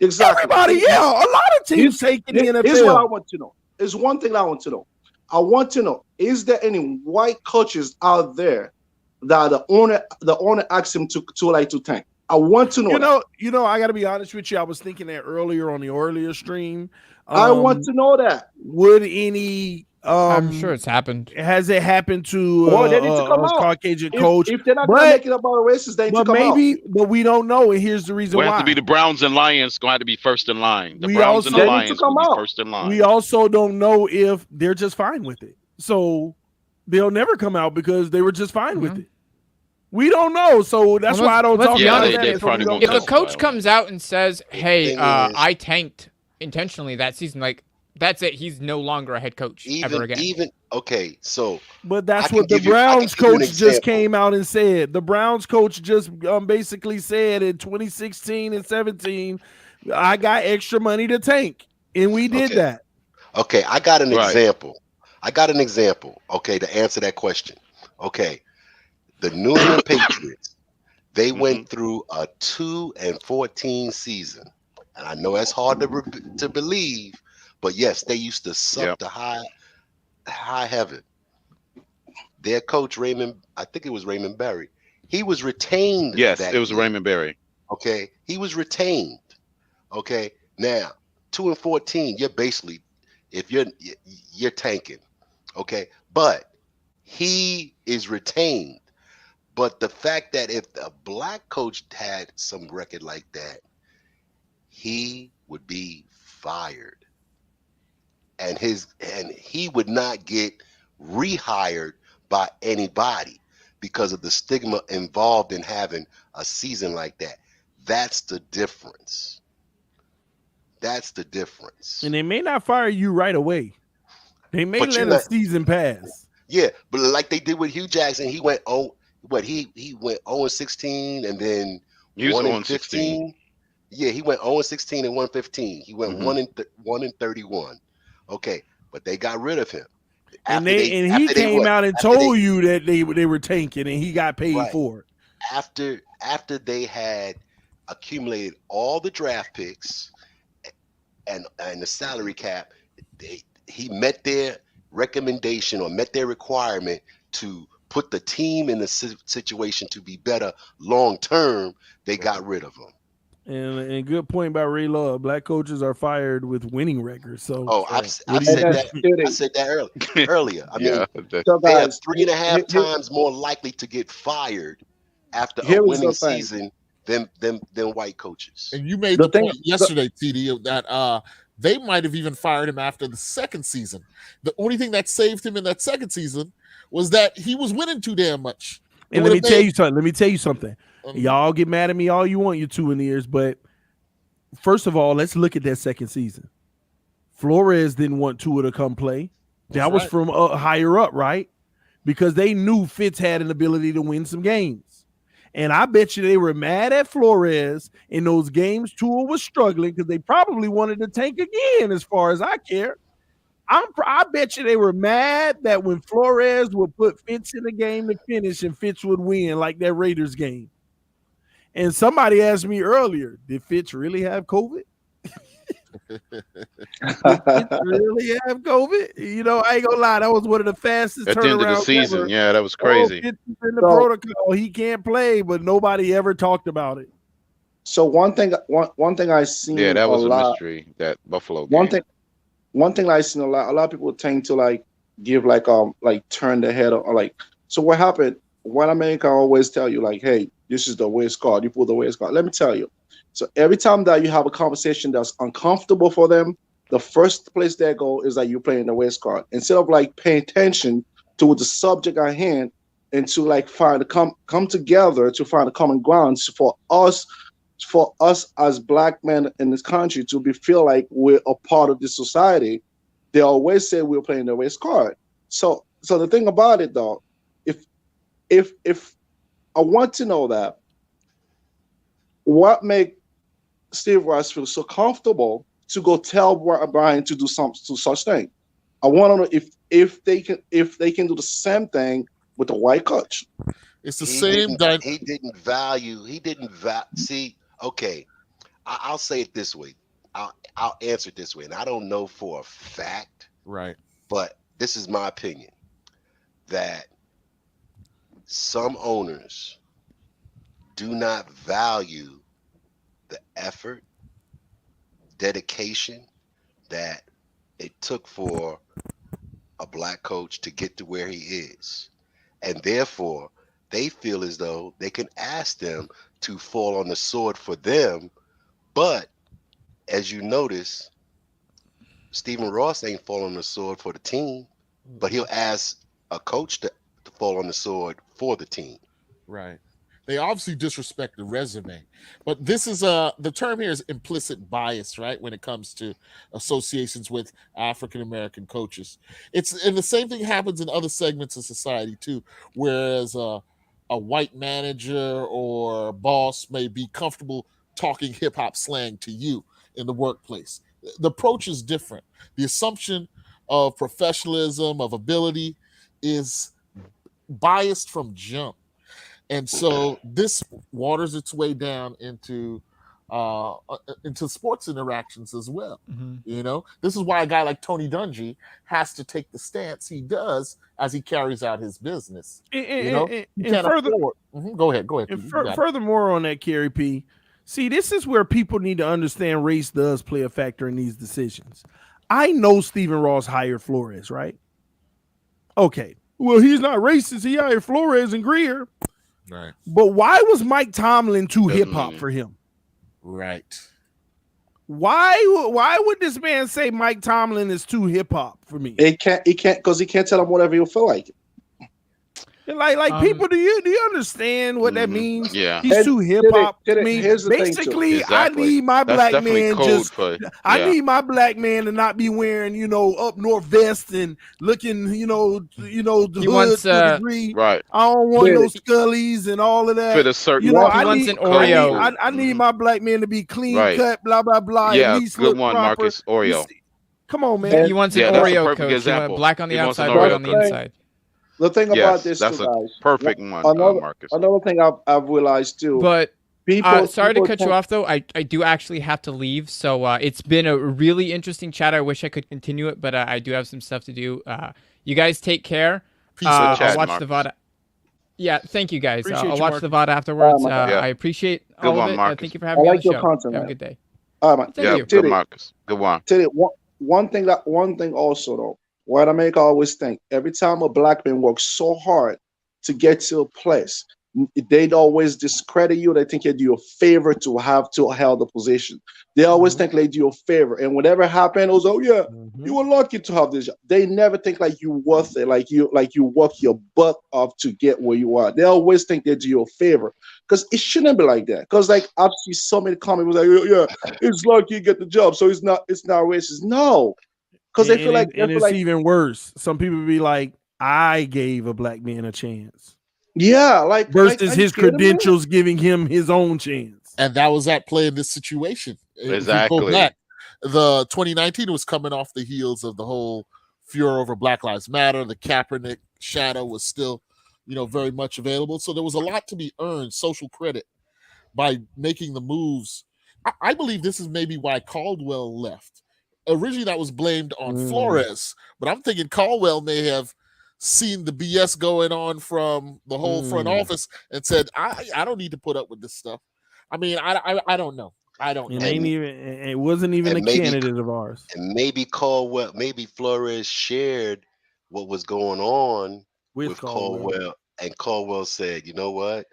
Exactly. Everybody, a lot of teams take in the NFL. Here's what I want to know. There's one thing I want to know. I want to know, is there any white coaches out there that the owner asked him to tank? I want to know. You know, I got to be honest with you. I was thinking that earlier on the earlier stream. I want to know that. Would any I'm sure it's happened. Has it happened to they need to come out. Caucasian coach? If they're not going to make it about races, they need to come out. But we don't know. And here's the reason why. It has to be the Browns and Lions going to have to be first in line. The We Browns and the also- Lions will be first in line. We also don't know if they're just fine with it. So they'll never come out because they were just fine with it. We don't know. So that's why I don't talk about that. If a coach comes out and says, hey, I tanked intentionally that season, like, that's it. He's no longer a head coach ever again. Okay, so but that's what the Browns coach just came out and said. The Browns coach just basically said in 2016 and 17, I got extra money to tank, and we did that. Okay, I got an example. Okay, to answer that question. Okay, the New England Patriots, they went through a 2-14 season, and I know that's hard to believe. But yes, they used to suck the high high heaven. Their coach Raymond, I think it was Raymond Berry. He was retained. Yes, it was Raymond Berry. Okay, he was retained. Okay, now 2-14, you're basically, if you're tanking. Okay, but he is retained. But the fact that if a black coach had some record like that, he would be fired, and he would not get rehired by anybody because of the stigma involved in having a season like that. That's the difference. That's the difference. And they may not fire you right away. They may let a season pass. Yeah, but like they did with Hugh Jackson, he went he went 0-16 and then 1-15. Yeah, he went 0-16 and 1-15. He went 1-31. Okay, but they got rid of him. And he came out and told you that they were tanking, and he got paid for it. After they had accumulated all the draft picks and the salary cap, he met their recommendation or met their requirement to put the team in the situation to be better long term. They got rid of him. And good point about Ray Love. Black coaches are fired with winning records. So I said that earlier. I mean, they are 3.5 times more likely to get fired after a winning season than white coaches. And you made the point yesterday, TD, that they might have even fired him after the second season. The only thing that saved him in that second season was that he was winning too damn much. And let me tell you something. Y'all get mad at me all you want, you two in the ears, but first of all, let's look at that second season. Flores didn't want Tua to come play. That was from higher up, right? Because they knew Fitz had an ability to win some games. And I bet you they were mad at Flores in those games Tua was struggling because they probably wanted to tank again, as far as I care. I bet you they were mad that when Flores would put Fitz in the game to finish and Fitz would win, like that Raiders game. And somebody asked me earlier, did Fitz really have COVID? Did Fitz really have COVID? You know, I ain't gonna lie, that was one of the fastest at the end of the season. Ever. Yeah, that was crazy. Fitz is in the protocol, he can't play, but nobody ever talked about it. So one thing I seen, that was a mystery, that Buffalo game. One thing I seen a lot of people tend to like give like turn their head or like. So what happened? White America always tell you like, hey, this is the way it's called. You pull the way it's called. Let me tell you. So every time that you have a conversation that's uncomfortable for them, the first place they go is that you're playing the way it's called. Instead of like paying attention to the subject at hand and to like come together to find a common ground for us as black men in this country to feel like we're a part of this society, they always say we're playing the race card. So the thing about it though, if I want to know that, what make Steve Ross feel so comfortable to go tell Brian to do such thing? I want to know if they can do the same thing with the white coach. It's the same. He didn't value. See. Okay, I'll say it this way. I'll answer it this way, and I don't know for a fact, right? But this is my opinion that some owners do not value the effort, dedication that it took for a black coach to get to where he is, and therefore they feel as though they can ask them to fall on the sword for them. But as you notice, Stephen Ross ain't falling on the sword for the team, but he'll ask a coach to fall on the sword for the team. Right. They obviously disrespect the resume, but this is the term here is implicit bias, right? When it comes to associations with African-American coaches, and the same thing happens in other segments of society too, whereas a white manager or boss may be comfortable talking hip hop slang to you in the workplace. The approach is different. The assumption of professionalism, of ability is biased from jump. And so this waters its way down into into sports interactions as well. You know, this is why a guy like Tony Dungy has to take the stance he does as he carries out his business. You know, you can't afford. Go ahead. And furthermore on that, Kerry P, see, this is where people need to understand race does play a factor in these decisions. I know Stephen Ross hired Flores, right? Okay. Well, he's not racist. He hired Flores and Greer. Right. But why was Mike Tomlin too hip-hop for him? Right. Why would this man say Mike Tomlin is too hip-hop for me? He can't because he can't tell him whatever you feel like. Like people, do you understand what that means? Yeah, he's too hip hop. I mean, here's the basically, thing I need my black man I yeah. need my black man to not be wearing, up north vest and looking, the hood to a degree. Right. I don't want no Scullies and all of that. Fit a certain. I need an Oreo. I need my black man to be clean cut, blah blah blah. Yeah, at least good look one, proper. Marcus. Oreo. Come on, man. He wants an Oreo, coach. Black on the outside, white on the inside. The thing about this, that's too, a guys. perfect one, Marcus. Another thing I've realized too. But sorry to cut you tend- off, though. I do actually have to leave. So it's been a really interesting chat. I wish I could continue it, but I do have some stuff to do. You guys take care. I'll watch the VOD. Yeah, thank you, guys. I'll watch the VOD afterwards. I appreciate all of it. Thank you for having me on the show. Content, have man. a good day. All right, Thank you. Good, Marcus. Good one. One thing also though. What America always think, every time a black man works so hard to get to a place, they'd always discredit you. They think you do a favor to have to hold the position. They always think they do a favor. And whatever happened, it was, you were lucky to have this job. They never think like you worth it, like you work your butt off to get where you are. They always think they do you a favor. Because it shouldn't be like that. Because like I've seen so many comments like, it's lucky you get the job, so it's not racist. No. Because they feel like it's even worse. Some people be like, I gave a black man a chance. Yeah, like versus his credentials giving him his own chance. And that was at play in this situation. Exactly. The 2019 was coming off the heels of the whole furor over Black Lives Matter. The Kaepernick shadow was still, very much available. So there was a lot to be earned, social credit, by making the moves. I believe this is maybe why Caldwell left. Originally, that was blamed on Flores, but I'm thinking Caldwell may have seen the BS going on from the whole front office and said, I don't need to put up with this stuff. I mean, I don't know. I don't know. It wasn't even a candidate of ours. And maybe Flores shared what was going on with Caldwell. And Caldwell said, you know what?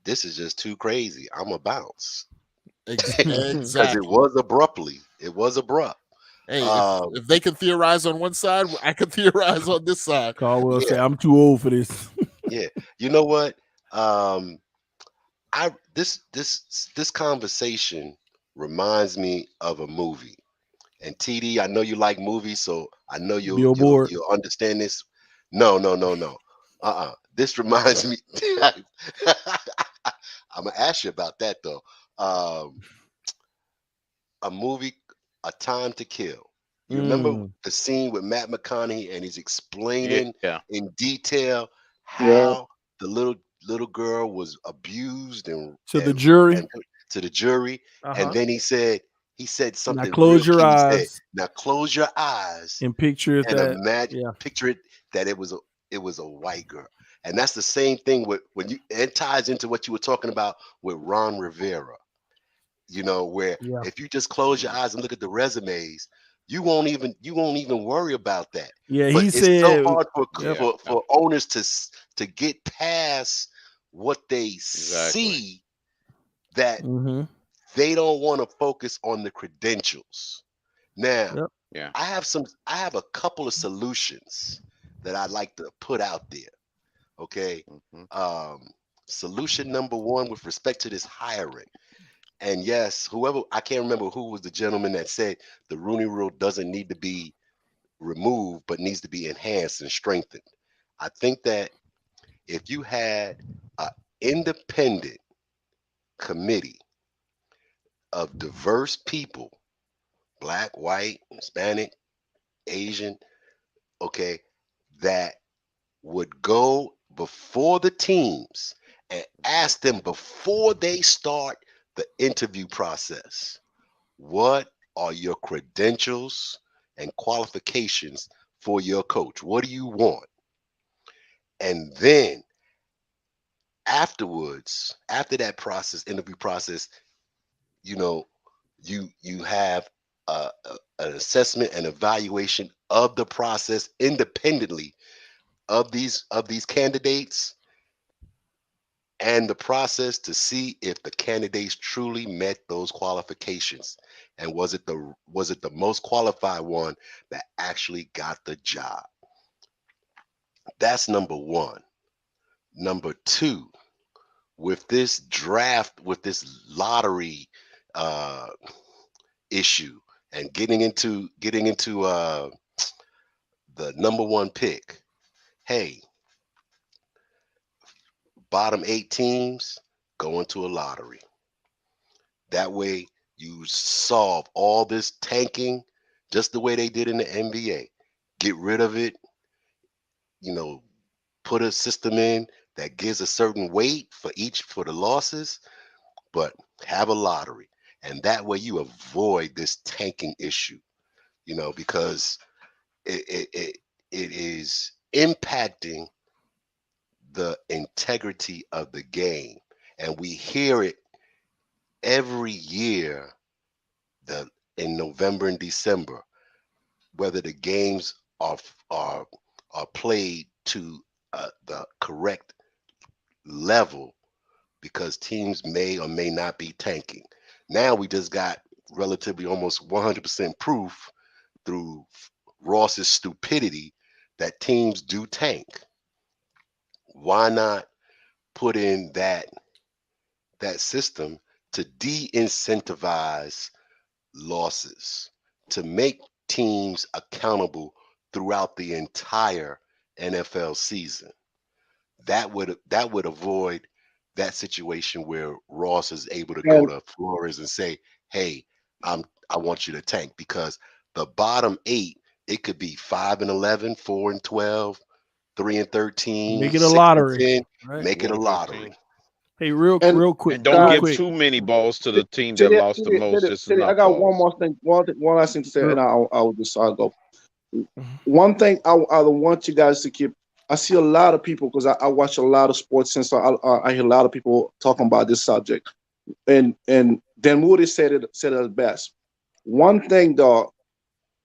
This is just too crazy. I'm a bounce. Exactly. Because it was abrupt. Hey, if they can theorize on one side, I can theorize on this side. Caldwell say, I'm too old for this. Yeah. You know what? This conversation reminds me of a movie. And TD, I know you like movies, so I know you'll understand this. No. This reminds me. I'm gonna ask you about that though. A movie, A Time to Kill. You remember the scene with Matt McConaughey and he's explaining in detail how the little girl was abused to the jury, and then he said something. Now close your eyes. Now close your eyes and picture it. Picture it that it was a white girl, and that's the same thing with it ties into what you were talking about with Ron Rivera. Where if you just close your eyes and look at the resumes, you won't even worry about that. Yeah, but he it's said so hard for owners to get past what they see that they don't want to focus on the credentials. Now, I have a couple of solutions that I'd like to put out there. Okay. Solution number one with respect to this hiring. And yes, I can't remember who was the gentleman that said the Rooney Rule doesn't need to be removed, but needs to be enhanced and strengthened. I think that if you had an independent committee of diverse people, Black, white, Hispanic, Asian, okay, that would go before the teams and ask them before they start the interview process. What are your credentials and qualifications for your coach? What do you want? And then afterwards, after that process, interview process, you know, you have an assessment and evaluation of the process independently of these candidates, and the process to see if the candidates truly met those qualifications, and was it the most qualified one that actually got the job. That's number one. Number two, with this draft, with this lottery issue, and getting into the number one pick, hey, bottom 8 teams go into a lottery. That way you solve all this tanking just the way they did in the NBA. Get rid of it, put a system in that gives a certain weight for the losses, but have a lottery. And that way you avoid this tanking issue, because it is impacting the integrity of the game. And we hear it every year in November and December, whether the games are played to the correct level, because teams may or may not be tanking. Now we just got relatively almost 100% proof through Ross's stupidity that teams do tank. Why not put in that system to de-incentivize losses, to make teams accountable throughout the entire NFL season? That would avoid that situation where Ross is able to go to Flores and say, hey, I want you to tank, because the bottom 8, it could be 5-11, 4-12, 3-13, make it a lottery. 6-10, Right? Make it a lottery. Hey, real quick, and don't give too many balls to the team that lost the most. This is I enough got balls. one more thing, one last thing to say, and I'll go. One thing I want you guys to keep. I see a lot of people, because I watch a lot of sports, and so I hear a lot of people talking about this subject. And Dan Moody said it best. One thing though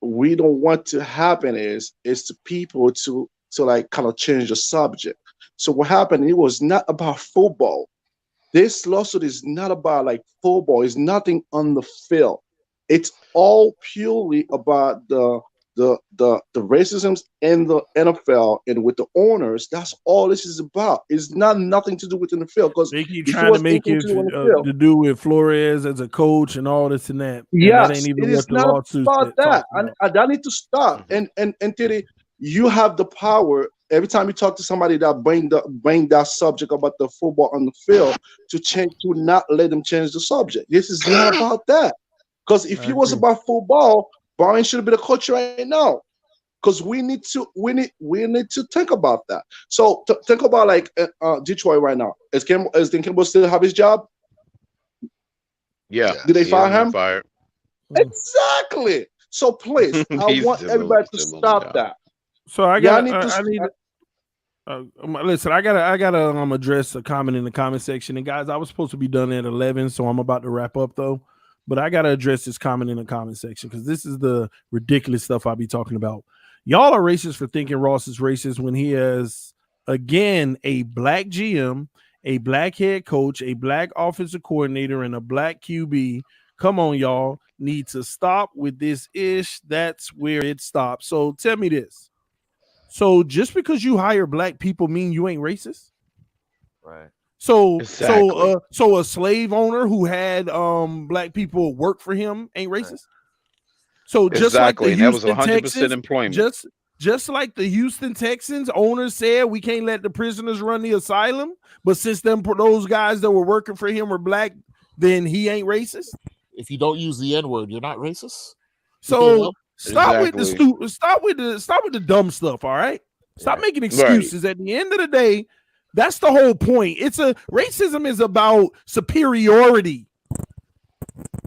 we don't want to happen is to people to like kind of change the subject. So what happened? It was not about football. This lawsuit is not about like football. It's nothing on the field. It's all purely about the racisms in the NFL and with the owners. That's all this is about. It's nothing to do with in the field, because they keep trying to make it to do with Flores as a coach and all this and that. Yes, that ain't even it is not about that. And that need to stop. And Teddy, you have the power. Every time you talk to somebody that bring that subject about the football on the field, to not let them change the subject. This is not about that. Because if it was about football, Brian should have been a coach right now. Because we need to think about that. So think about like Detroit right now. Is Kimball still have his job? Yeah. Did they fire him? Fired. Exactly. So please, I want everybody to stop that. So listen, I gotta address a comment in the comment section. And guys, I was supposed to be done at 11, so I'm about to wrap up though. But I gotta address this comment in the comment section, because this is the ridiculous stuff I'll be talking about. Y'all are racist for thinking Ross is racist when he has, again, a black GM, a black head coach, a black offensive coordinator, and a black QB. Come on, y'all. Need to stop with this ish. That's where it stops. So tell me this. So just because you hire black people mean you ain't racist? Right. So exactly. so a slave owner who had black people work for him ain't racist? Right. So just exactly. like the Houston and that was 100% Texans, employment. Just like the Houston Texans owners said, we can't let the prisoners run the asylum, but since those guys that were working for him were black, then he ain't racist. If you don't use the N-word, you're not racist. So stop with the dumb stuff, all right? Stop making excuses. Right. At the end of the day, that's the whole point. Racism is about superiority.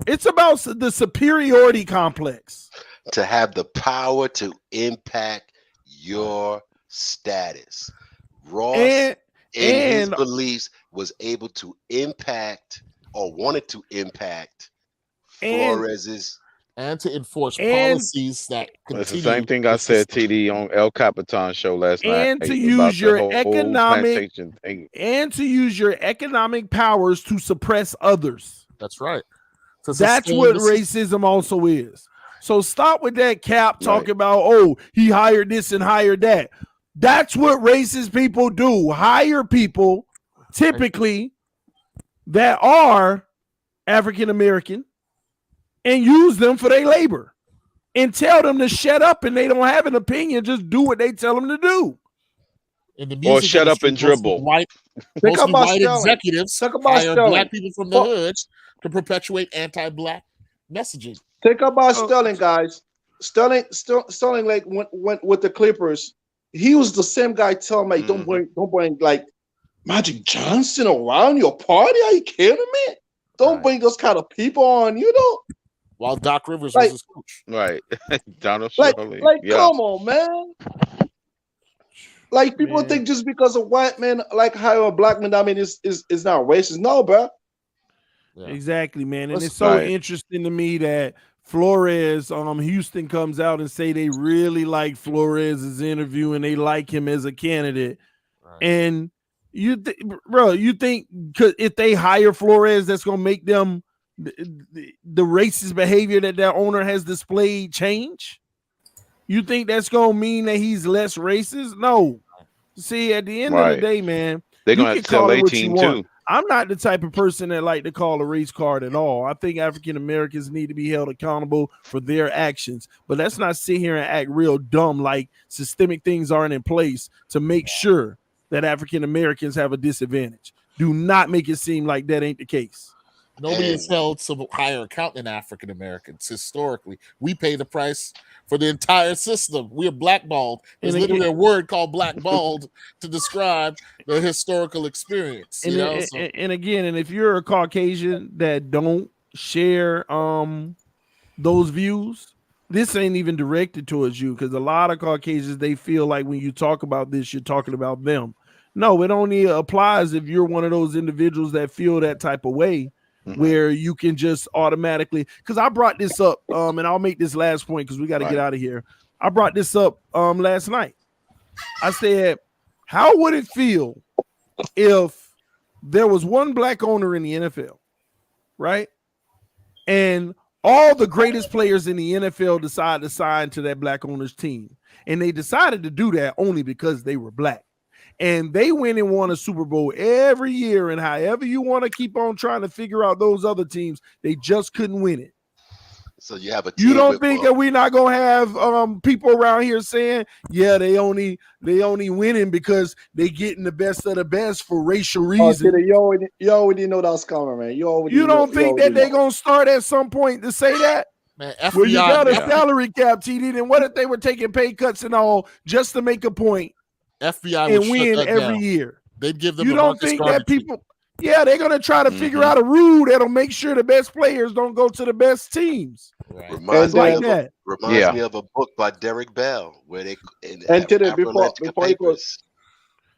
It's about the superiority complex. To have the power to impact your status. Ross, in his beliefs, was able to impact or wanted to impact Flores's and to enforce policies that continue. It's the same thing I said, TD, on El Capitan show last night. And to use your economic powers to suppress others. That's right. That's what racism also is. So stop with that cap talking about, oh, he hired this and hired that. That's what racist people do. Hire people typically that are African American and use them for their labor and tell them to shut up, and they don't have an opinion. Just do what they tell them to do. Or shut up and dribble. White executives hire black people from the hoods to perpetuate anti-black messaging. Think about Sterling, guys. Sterling, like went with the Clippers. He was the same guy telling me, don't bring like Magic Johnson around your party. Are you kidding me? Don't bring those kind of people on, you know. While Doc Rivers was his coach. Right. Donald Shirley. Come on, man. Like people think just because a white man like hire a black man, I mean, is not racist. No, bro. Yeah. Exactly, man. And it's so interesting to me that Flores, Houston comes out and say they really like Flores' interview and they like him as a candidate. Right. And you think if they hire Flores, that's gonna make them the racist behavior that their owner has displayed change? You think that's gonna mean that he's less racist? No. See, at the end of the day, man, they're gonna have to tell 18 too. I'm not the type of person that like to call a race card at all. I think African Americans need to be held accountable for their actions, but let's not sit here and act real dumb like systemic things aren't in place to make sure that African Americans have a disadvantage. Do not make it seem like that ain't the case. Nobody is held to higher account than African Americans historically. We pay the price for the entire system. We're blackballed. There's literally a word called blackballed to describe the historical experience. And if you're a Caucasian that don't share those views, this ain't even directed towards you, because a lot of Caucasians, they feel like when you talk about this, you're talking about them. No, it only applies if you're one of those individuals that feel that type of way. Where you can just automatically, because I brought this up, and I'll make this last point because we got to get out of here. I brought this up last night. I said, how would it feel if there was one black owner in the NFL, right? And all the greatest players in the NFL decided to sign to that black owner's team. And they decided to do that only because they were black. And they went and won a Super Bowl every year. And however you want to keep on trying to figure out those other teams, they just couldn't win it. So you have a team. You don't think that we're not gonna have people around here saying, yeah, they only winning because they getting the best of the best for racial reasons? You already know that's coming, man. You don't think that they're gonna start at some point to say that? Man, FBI, well, you got a salary cap, TD. Then what if they were taking pay cuts and all just to make a point? FBI and win every year. They'd give them. You don't think that people? Yeah, they're gonna try to figure out a rule that'll make sure the best players don't go to the best teams. Right. Reminds me of a book by Derek Bell where they before he goes.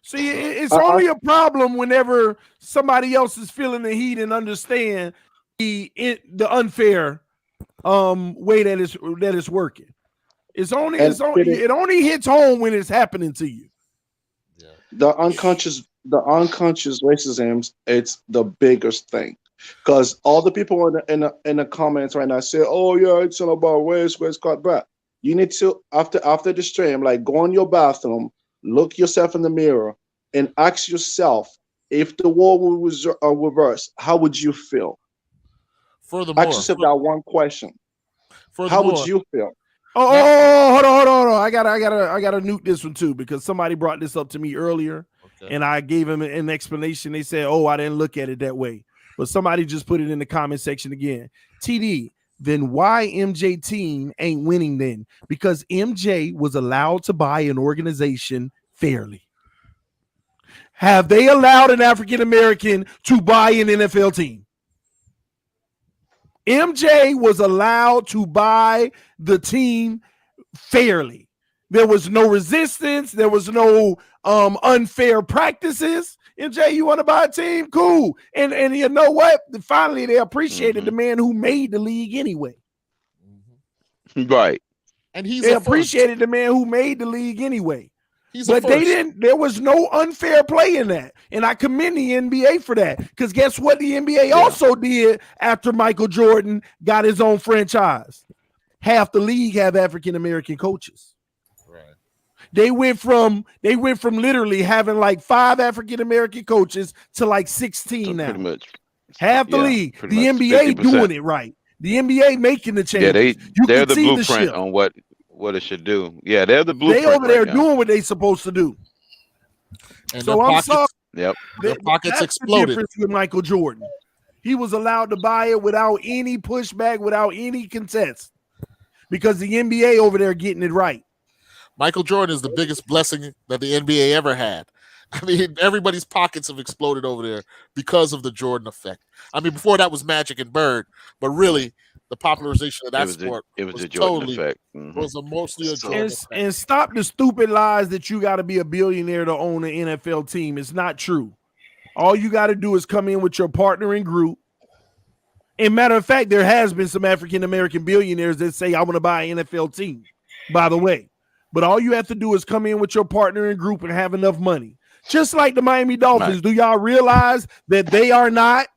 See, it's only a problem whenever somebody else is feeling the heat and understand the unfair way that it's working. It only hits home when it's happening to you. The unconscious racism, it's the biggest thing, because all the people in the comments right now say, oh yeah, it's all about race card. But you need to, after the stream, like, go in your bathroom, look yourself in the mirror and ask yourself, if the war was reversed, how would you feel? Furthermore, ask yourself that one question. How would you feel? Oh, hold on. I gotta nuke this one too, because somebody brought this up to me earlier, and I gave him an explanation. They said, oh, I didn't look at it that way. But somebody just put it in the comment section again. TD, then why MJ team ain't winning then? Because MJ was allowed to buy an organization fairly. Have they allowed an African American to buy an NFL team? MJ was allowed to buy the team fairly. There was no resistance. There was no unfair practices. MJ, you want to buy a team? Cool. And you know what? Finally, they appreciated the man who made the league anyway. Right. And they appreciated the man who made the league anyway. But they didn't. There was no unfair play in that, and I commend the NBA for that. Because guess what? The NBA also did after Michael Jordan got his own franchise. Half the league have African American coaches. Right. They went from literally having like 5 African American coaches to like 16 now. Pretty much. Half the league. The NBA 50%. doing it right. The NBA making the changes. Yeah, they're the blueprint on what it should do. Yeah, they're the blueprint. They over there doing what they supposed to do. And so I'm sorry. Yep. Their pockets that's exploded. The difference with Michael Jordan. He was allowed to buy it without any pushback, without any contest, because the NBA over there getting it right. Michael Jordan is the biggest blessing that the NBA ever had. I mean, everybody's pockets have exploded over there because of the Jordan effect. I mean, before that was Magic and Bird, but really the popularization of that sport was a Jordan effect. Was mostly a Jordan effect. And stop the stupid lies that you got to be a billionaire to own an NFL team. It's not true. All you got to do is come in with your partner and group. And matter of fact, there has been some African-American billionaires that say, I want to buy an NFL team, by the way. But all you have to do is come in with your partner and group and have enough money. Just like the Miami Dolphins. Right. Do y'all realize that they are not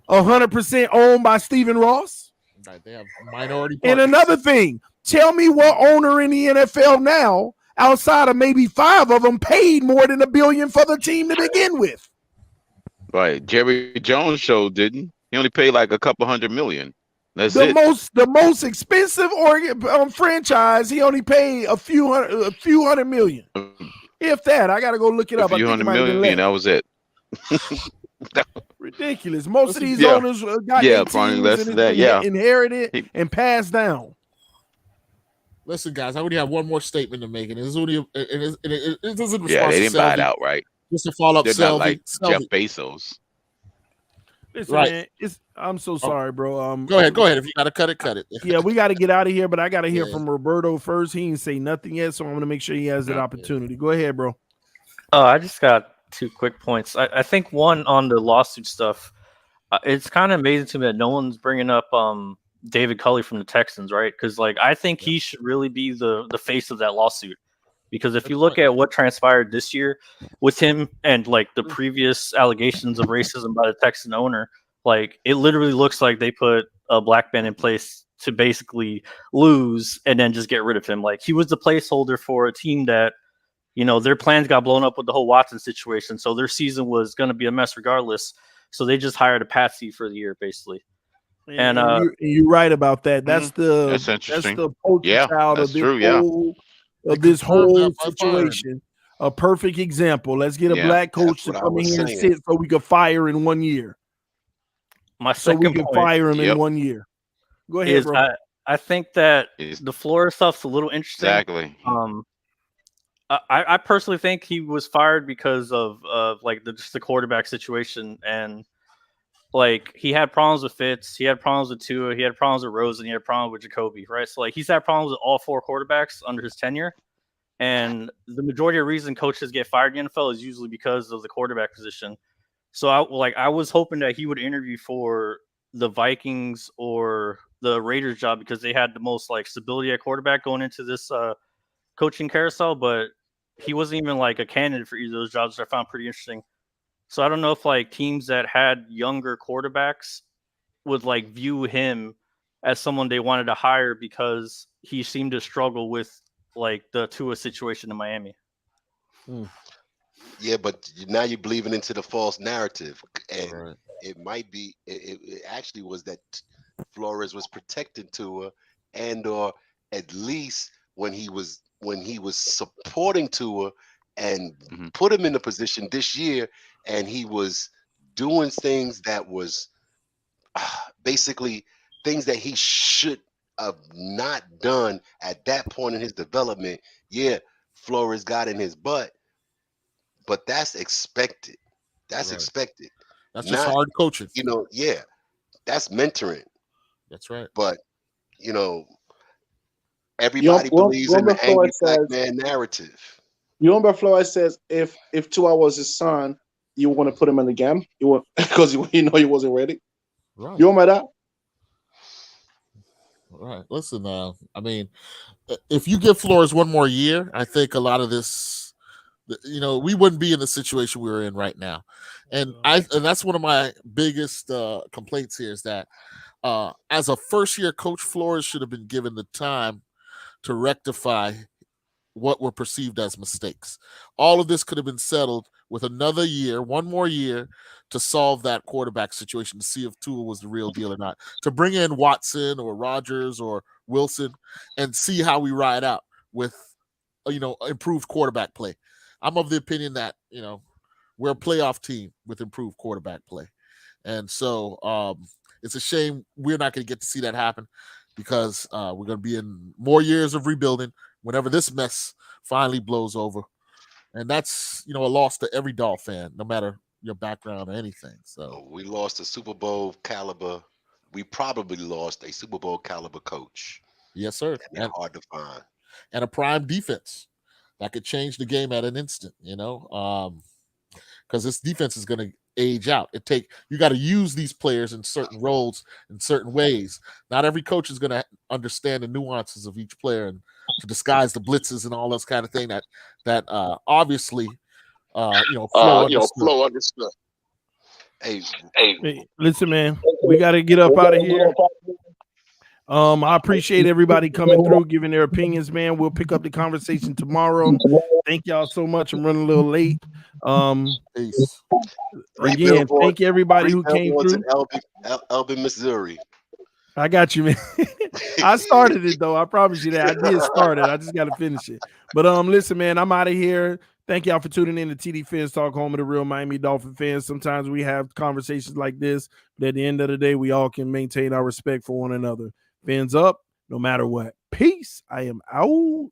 100% owned by Stephen Ross? Right, they have minority partners. And another thing, tell me what owner in the NFL now, outside of maybe 5 of them, paid more than $1 billion for the team to begin with. Right, Jerry Jones show didn't. He only paid like a couple $100 million. That's the most expensive franchise. He only paid a few hundred million. If that, I gotta go look it up. A few $100 million. That was it. Ridiculous. Most of these owners got their teams inherited and passed down. Listen, guys, I only have one more statement to make, and it's only it doesn't. Yeah, they didn't buy it out, right? Just to follow up, they're not like Jeff Bezos. Listen, man, I'm so sorry, bro. Go ahead. If you gotta cut it. Yeah, we got to get out of here, but I got to hear from Roberto first. He didn't say nothing yet, so I'm gonna make sure he has that opportunity. Go ahead, bro. I just got 2 quick points. I think one on the lawsuit stuff. It's kind of amazing to me that no one's bringing up David Culley from the Texans, right? Because I think he should really be the face of that lawsuit. Because if you look at what transpired this year with him and the previous allegations of racism by the Texan owner, it literally looks like they put a black man in place to basically lose and then just get rid of him. He was the placeholder for a team that, their plans got blown up with the whole Watson situation. So their season was going to be a mess regardless. So they just hired a patsy for the year, basically. And you're right about that. That's that's interesting. That's the poster child of this whole situation. A perfect example. Let's get a black coach to come in here and sit so we could fire in 1 year. My second point, fire him in 1 year. Go ahead, bro. I think that the Flores stuff's a little interesting. Exactly. I personally think he was fired because of just the quarterback situation, and he had problems with Fitz, he had problems with Tua, he had problems with Rosen, he had problems with Jacoby, right? So he's had problems with all 4 quarterbacks under his tenure, and the majority of reason coaches get fired in the NFL is usually because of the quarterback position. So I was hoping that he would interview for the Vikings or the Raiders job because they had the most stability at quarterback going into this coaching carousel, but he wasn't even a candidate for either of those jobs, which I found pretty interesting. So I don't know if teams that had younger quarterbacks would view him as someone they wanted to hire because he seemed to struggle with the Tua situation in Miami. Yeah, but now you're believing into the false narrative, and it might be. It actually was that Flores was protecting Tua, or at least when he was supporting Tua and put him in the position this year, and he was doing things that was basically things that he should have not done at that point in his development. Yeah, Flores got in his butt, but that's expected. That's expected. That's just hard coaching. That's mentoring. That's right. But you know, everybody believes in the angry black man narrative. You remember Flores says if Tua was his son, you want to put him in the game, you want because you know he wasn't ready. Right. You remember that? Right. Listen, I mean, if you give Flores one more year, I think a lot of this, you know, we wouldn't be in the situation we're in right now. And that's one of my biggest complaints here is that as a first-year coach, Flores should have been given the time to rectify what were perceived as mistakes. All of this could have been settled with another year, one more year, to solve that quarterback situation, to see if Tua was the real deal or not. To bring in Watson or Rodgers or Wilson and see how we ride out with, you know, improved quarterback play. I'm of the opinion that, you know, we're a playoff team with improved quarterback play. And so it's a shame we're not going to get to see that happen because we're going to be in more years of rebuilding whenever this mess finally blows over. And that's, you know, a loss to every Dolph fan, no matter your background or anything. So we lost a Super Bowl caliber. We probably lost a Super Bowl caliber coach. Yes, sir. And hard to find. And a prime defense that could change the game at an instant, you know, because this defense is going to age out. You got to use these players in certain roles in certain ways. Not every coach is going to understand the nuances of each player and to disguise the blitzes and all this kind of thing that obviously Flo understood. Hey, listen, man, we got to get up out of here. I appreciate everybody coming through, giving their opinions, man. We'll pick up the conversation tomorrow. Thank y'all so much. I'm running a little late. Peace. Again, thank you everybody who came through. Elbin, Missouri. I got you, man. I started it though. I promise you that I did start it. I just got to finish it. But listen, man, I'm out of here. Thank y'all for tuning in to TD Fins Talk, home of the real Miami Dolphin fans. Sometimes we have conversations like this, but at the end of the day, we all can maintain our respect for one another. Fins up, no matter what. Peace. I am out.